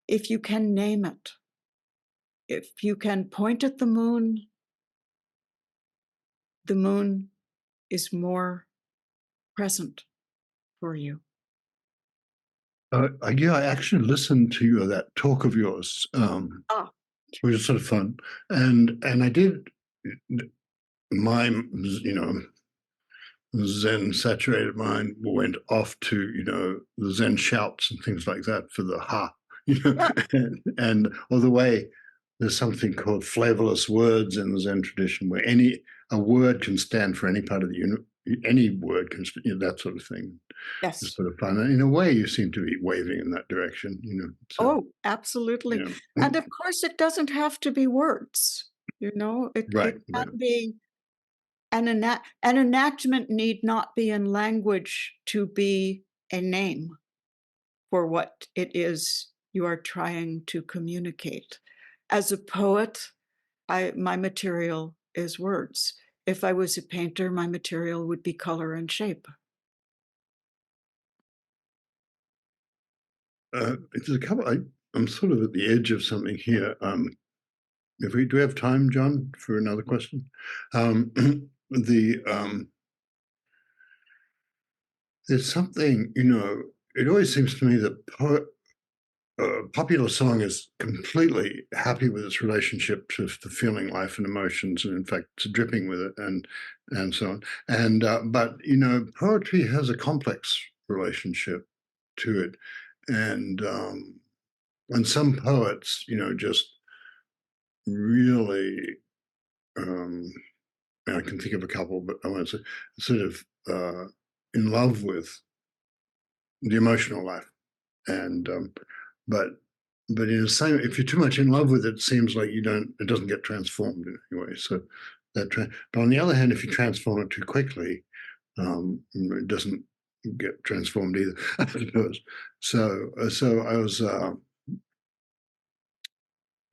Speaker 2: if you can name it. If you can point at the moon is more present for you.
Speaker 4: Yeah, I actually listened to that talk of yours, which is sort of fun, and I did my Zen saturated mind went off to the Zen shouts and things like that for the ha, and all the way. There's something called flavorless words in the Zen tradition, where a word can stand for any part of the any word can, that sort of thing.
Speaker 2: Yes.
Speaker 4: It's sort of fun. And in a way, you seem to be waving in that direction, So,
Speaker 2: oh, absolutely. And of course, it doesn't have to be words. It
Speaker 4: Right.
Speaker 2: can be an enactment need not be in language to be a name for what it is you are trying to communicate. As a poet, my material is words. If I was a painter, my material would be color and shape.
Speaker 4: It's a couple. I'm sort of at the edge of something here. If we do have time, John, for another question, there's something. It always seems to me that popular song is completely happy with its relationship to the feeling life and emotions, and in fact, it's dripping with it, and so on. And but poetry has a complex relationship to it, and some poets, just really, I can think of a couple, but I want to say sort of in love with the emotional life, and but in the same, if you're too much in love with it, it seems like it doesn't get transformed in any way. So but on the other hand, if you transform it too quickly, it doesn't get transformed either, I suppose. So I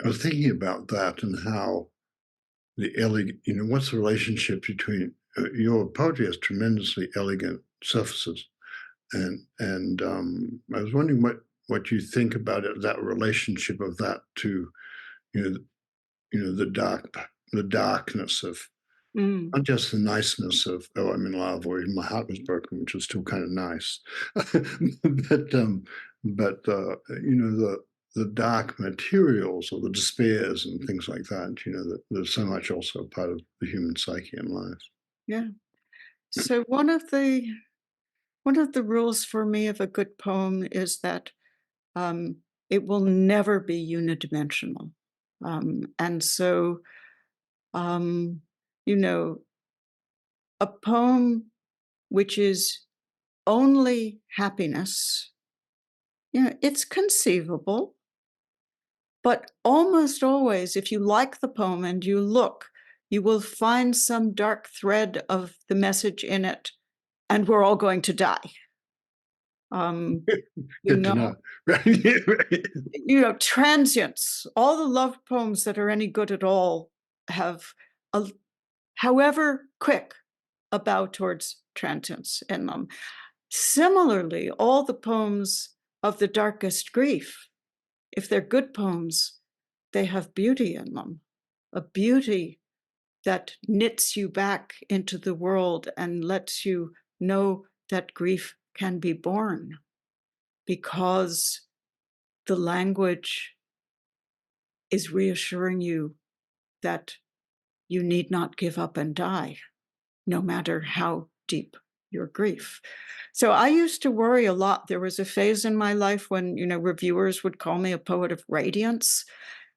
Speaker 4: was thinking about that and how the elegant, what's the relationship between your poetry has tremendously elegant surfaces, and I was wondering what you think about it, that relationship of that to the darkness of not just the niceness of, oh, I'm in love, or even my heart was broken, which was still kind of nice, but the dark materials or the despairs and things like that, that there's so much also part of the human psyche and life.
Speaker 2: Yeah. So one of the rules for me of a good poem is that it will never be unidimensional. And so, a poem which is only happiness, it's conceivable, but almost always, if you like the poem and you look, you will find some dark thread of the message in it, and we're all going to die.
Speaker 4: Good to know. Right.
Speaker 2: Transience, all the love poems that are any good at all have, however quick, a bow towards transience in them. Similarly, all the poems of the darkest grief, if they're good poems, they have beauty in them, a beauty that knits you back into the world and lets you know that grief can be born, because the language is reassuring you that you need not give up and die, no matter how deep your grief. So I used to worry a lot. There was a phase in my life when, reviewers would call me a poet of radiance.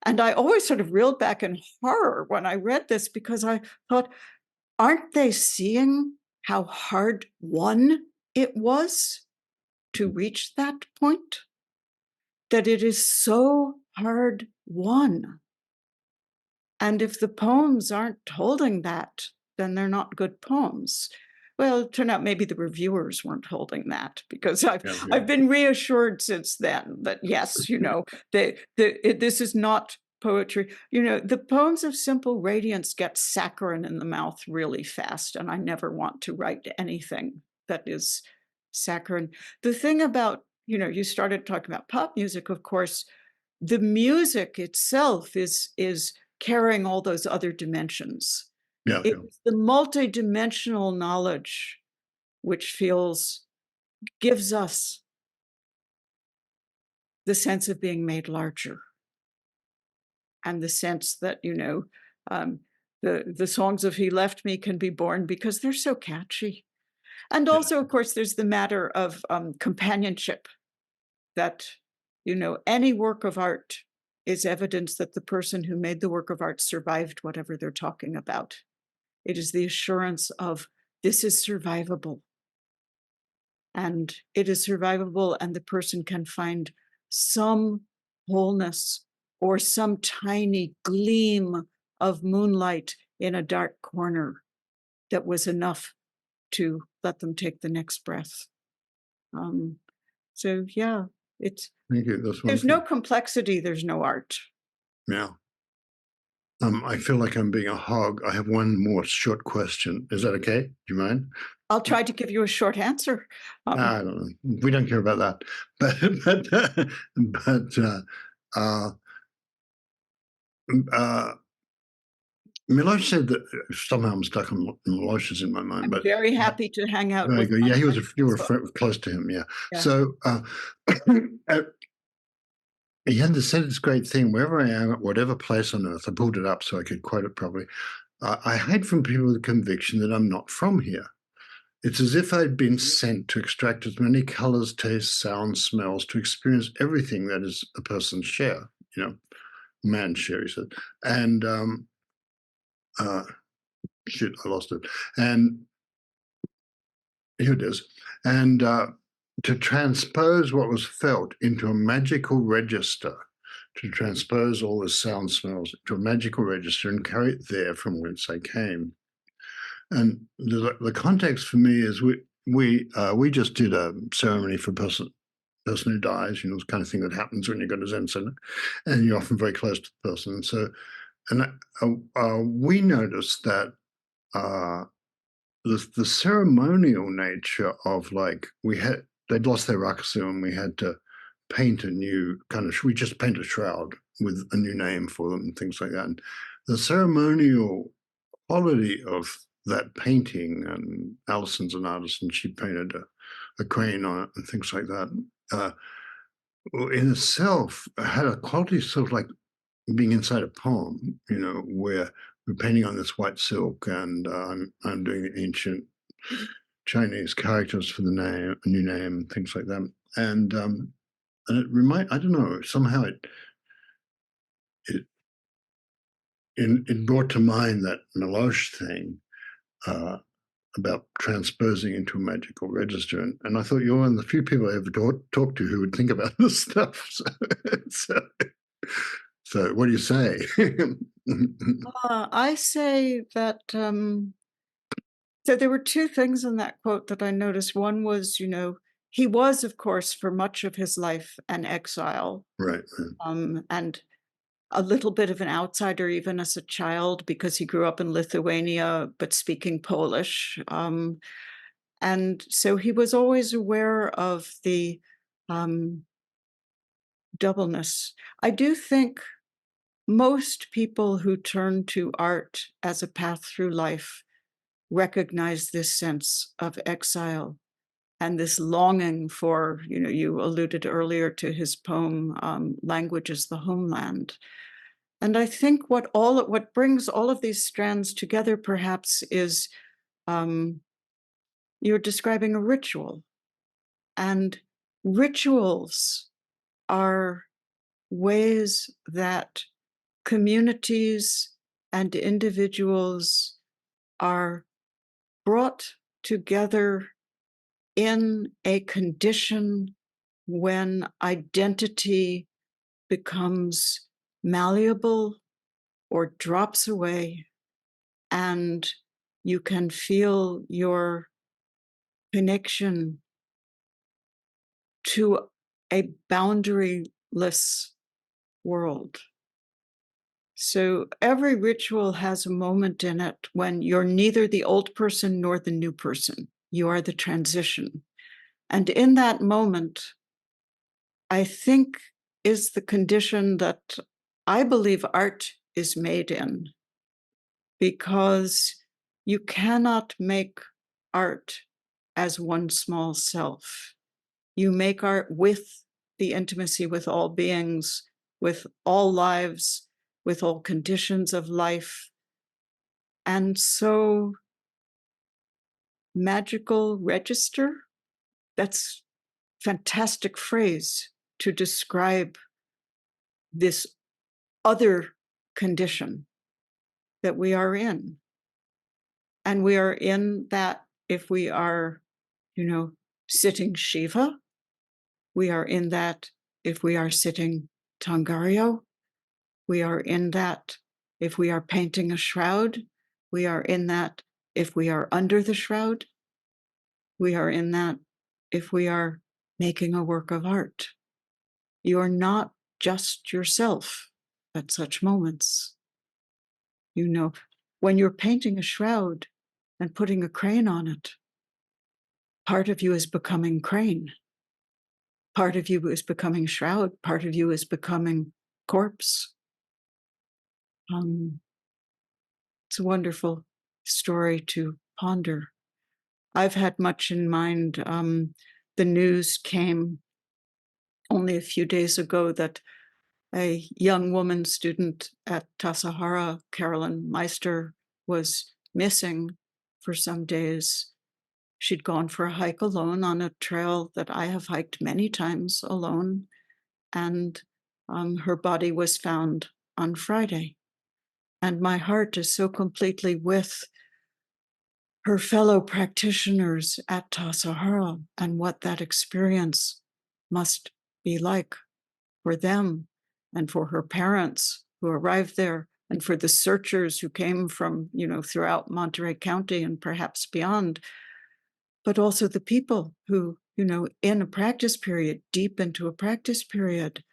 Speaker 2: And I always sort of reeled back in horror when I read this, because I thought, aren't they seeing how hard won it was to reach that point? That it is so hard won. And if the poems aren't holding that, then they're not good poems. Well, it turned out maybe the reviewers weren't holding that, because I've been reassured since then that yes, this is not poetry. The poems of Simple Radiance get saccharine in the mouth really fast, and I never want to write anything that is saccharine. The thing about, you started talking about pop music, of course, the music itself is carrying all those other dimensions. It's the multidimensional knowledge which gives us the sense of being made larger, and the sense that the songs of He Left Me can be born because they're so catchy. And also, of course, there's the matter of companionship, that any work of art is evidence that the person who made the work of art survived whatever they're talking about. It is the assurance of this is survivable. And it is survivable, and the person can find some wholeness or some tiny gleam of moonlight in a dark corner that was enough to let them take the next breath. So yeah,
Speaker 4: Thank you.
Speaker 2: There's no complexity, there's no art.
Speaker 4: Yeah. I feel like I'm being a hog. I have one more short question. Is that okay? Do you mind?
Speaker 2: I'll try to give you a short answer.
Speaker 4: I don't know. We don't care about that. But Milosh said that somehow I'm stuck on Milosh is in my mind.
Speaker 2: I'm very happy to hang out with
Speaker 4: good. Yeah, you were close to him. Yeah. So he had said this great thing: wherever I am, at whatever place on earth, I pulled it up so I could quote it properly. I hide from people with the conviction that I'm not from here. It's as if I'd been sent to extract as many colors, tastes, sounds, smells, to experience everything that is a person's share, man's share, he said. And shit, I lost it. And here it is. And to transpose what was felt into a magical register, to transpose all the sound smells into a magical register and carry it there from whence they came. And the context for me is we just did a ceremony for a person who dies, the kind of thing that happens when you go to Zen Center, and you're often very close to the person. And so, we noticed that the ceremonial nature of they'd lost their rakusu, and we had to paint a new we just paint a shroud with a new name for them and things like that. And the ceremonial quality of that painting, and Alison's an artist, and she painted a crane on it and things like that, in itself had a quality sort of like being inside a poem, where we're painting on this white silk, and I'm doing the ancient Chinese characters for the name, a new name, things like that. And it I don't know, somehow it brought to mind that Milosh thing, about transposing into a magical register. And I thought you're one of the few people I ever talked to who would think about this stuff. So what do you say?
Speaker 2: I say that, so there were two things in that quote that I noticed. One was, he was, of course, for much of his life, an exile.
Speaker 4: Right.
Speaker 2: And a little bit of an outsider even as a child, because he grew up in Lithuania, but speaking Polish. And so he was always aware of the doubleness. I do think most people who turn to art as a path through life recognize this sense of exile and this longing for, you alluded earlier to his poem, Language is the Homeland. And I think what brings all of these strands together perhaps is you're describing a ritual. And rituals are ways that communities and individuals are brought together in a condition when identity becomes malleable or drops away, and you can feel your connection to a boundaryless world. So every ritual has a moment in it when you're neither the old person nor the new person. You are the transition. And in that moment, I think, is the condition that I believe art is made in, because you cannot make art as one small self. You make art with the intimacy with all beings, with all lives, with all conditions of life. And so, magical register, that's fantastic phrase to describe this other condition that we are in. And we are in that if we are, sitting Shiva. We are in that if we are sitting Tangaryo. We are in that if we are painting a shroud. We are in that if we are under the shroud. We are in that if we are making a work of art. You are not just yourself at such moments. When you're painting a shroud and putting a crane on it, part of you is becoming crane. Part of you is becoming shroud. Part of you is becoming corpse. It's a wonderful story to ponder. I've had much in mind. The news came only a few days ago that a young woman student at Tassajara, Carolyn Meister, was missing for some days. She'd gone for a hike alone on a trail that I have hiked many times alone, and her body was found on Friday. And my heart is so completely with her fellow practitioners at Tassajara and what that experience must be like for them and for her parents who arrived there and for the searchers who came from, throughout Monterey County and perhaps beyond, but also the people who, in a practice period, deep into a practice period,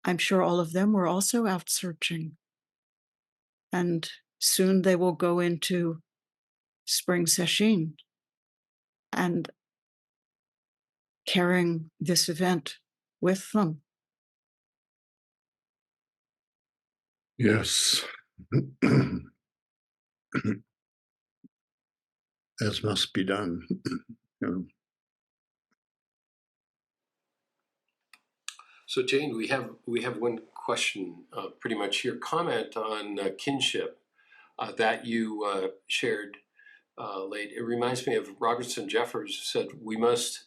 Speaker 2: I'm sure all of them were also out searching. And soon they will go into spring sesshin and carrying this event with them.
Speaker 4: Yes. As must be done.
Speaker 1: So Jane, we have one question, pretty much your comment on kinship that you shared late. It reminds me of Robertson Jeffers, who said we must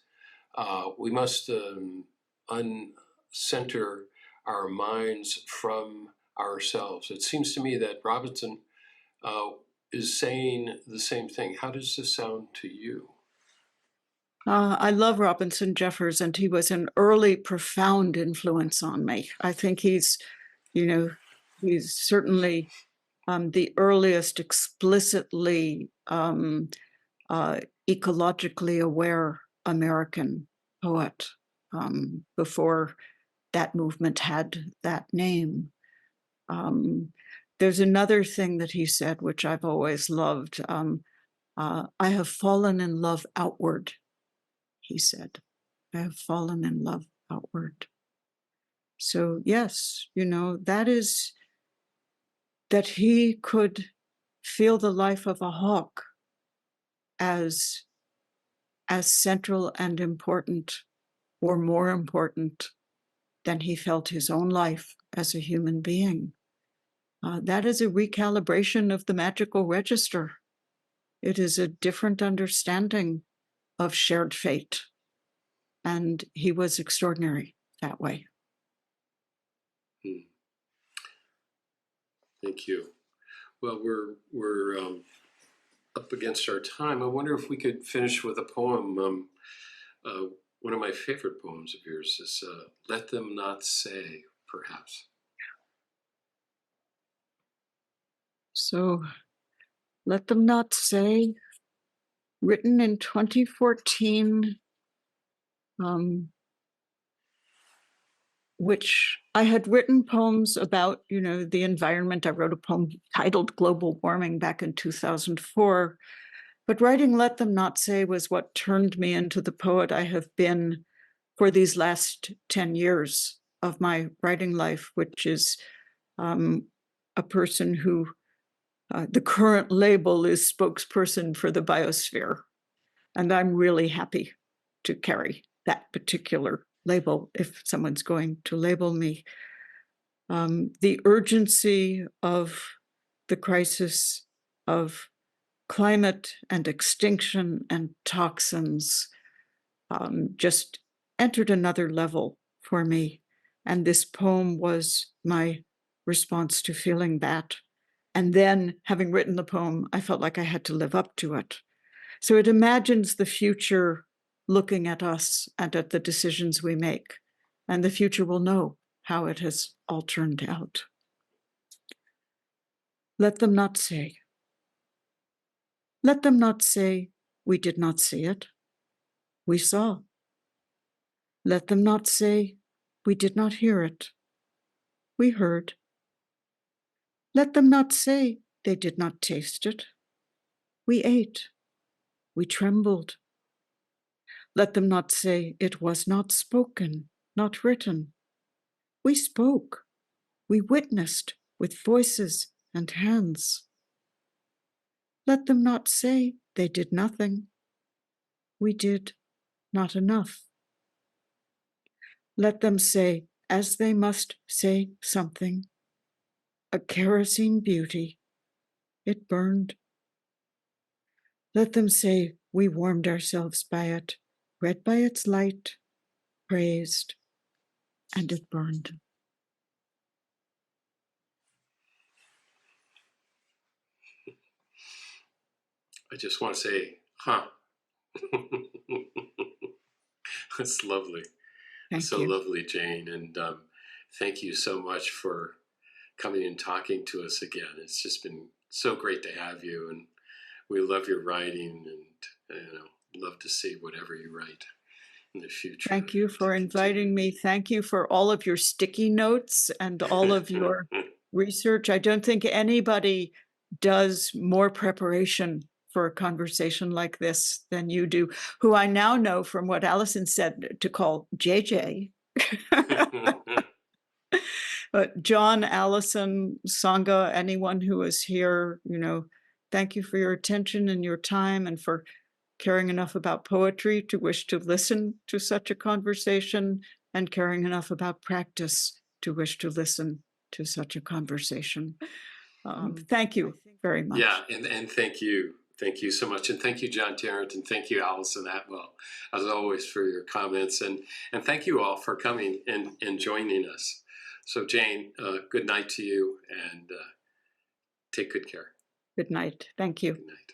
Speaker 1: uncenter our minds from ourselves. It seems to me that Robertson is saying the same thing. How does this sound to you?
Speaker 2: I love Robinson Jeffers, and he was an early, profound influence on me. I think he's certainly the earliest explicitly ecologically aware American poet before that movement had that name. There's another thing that he said, which I've always loved. I have fallen in love outward, he said. I have fallen in love outward. So yes, that is that he could feel the life of a hawk as central and important, or more important than he felt his own life as a human being. That is a recalibration of the magical register. It is a different understanding of shared fate. And he was extraordinary that way.
Speaker 1: Thank you. Well, we're up against our time. I wonder if we could finish with a poem. One of my favorite poems of yours is "Let Them Not Say," perhaps.
Speaker 2: So, Let Them Not Say, written in 2014, which I had written poems about, the environment. I wrote a poem titled Global Warming back in 2004. But writing Let Them Not Say was what turned me into the poet I have been for these last 10 years of my writing life, which is a person who, the current label is spokesperson for the biosphere. And I'm really happy to carry that particular label if someone's going to label me. The urgency of the crisis of climate and extinction and toxins just entered another level for me. And this poem was my response to feeling that. And then, having written the poem, I felt like I had to live up to it. So it imagines the future looking at us and at the decisions we make, and the future will know how it has all turned out. Let them not say. Let them not say we did not see it. We saw. Let them not say we did not hear it. We heard. Let them not say they did not taste it. We ate. We trembled. Let them not say it was not spoken, not written. We spoke. We witnessed with voices and hands. Let them not say they did nothing. We did not enough. Let them say, as they must say something, a kerosene beauty, it burned. Let them say we warmed ourselves by it, read by its light, praised, and it burned.
Speaker 1: I just want to say, huh. That's lovely.
Speaker 2: Thank
Speaker 1: So
Speaker 2: you.
Speaker 1: lovely, Jane. And thank you so much for coming and talking to us again. It's just been so great to have you. And we love your writing and, love to see whatever you write in the future.
Speaker 2: Thank you for inviting me. Thank you for all of your sticky notes and all of your research. I don't think anybody does more preparation for a conversation like this than you do, who I now know from what Allison said to call JJ. But Jon, Allison, Sangha, anyone who is here, thank you for your attention and your time and for caring enough about poetry to wish to listen to such a conversation, and caring enough about practice to wish to listen to such a conversation. Thank you very much.
Speaker 1: Yeah, and thank you. Thank you so much. And thank you, John Tarrant, and thank you, Allison Atwell, as always, for your comments. And thank you all for coming and joining us. So, Jane, good night to you, and take good care.
Speaker 2: Good night. Thank you.
Speaker 1: Good night.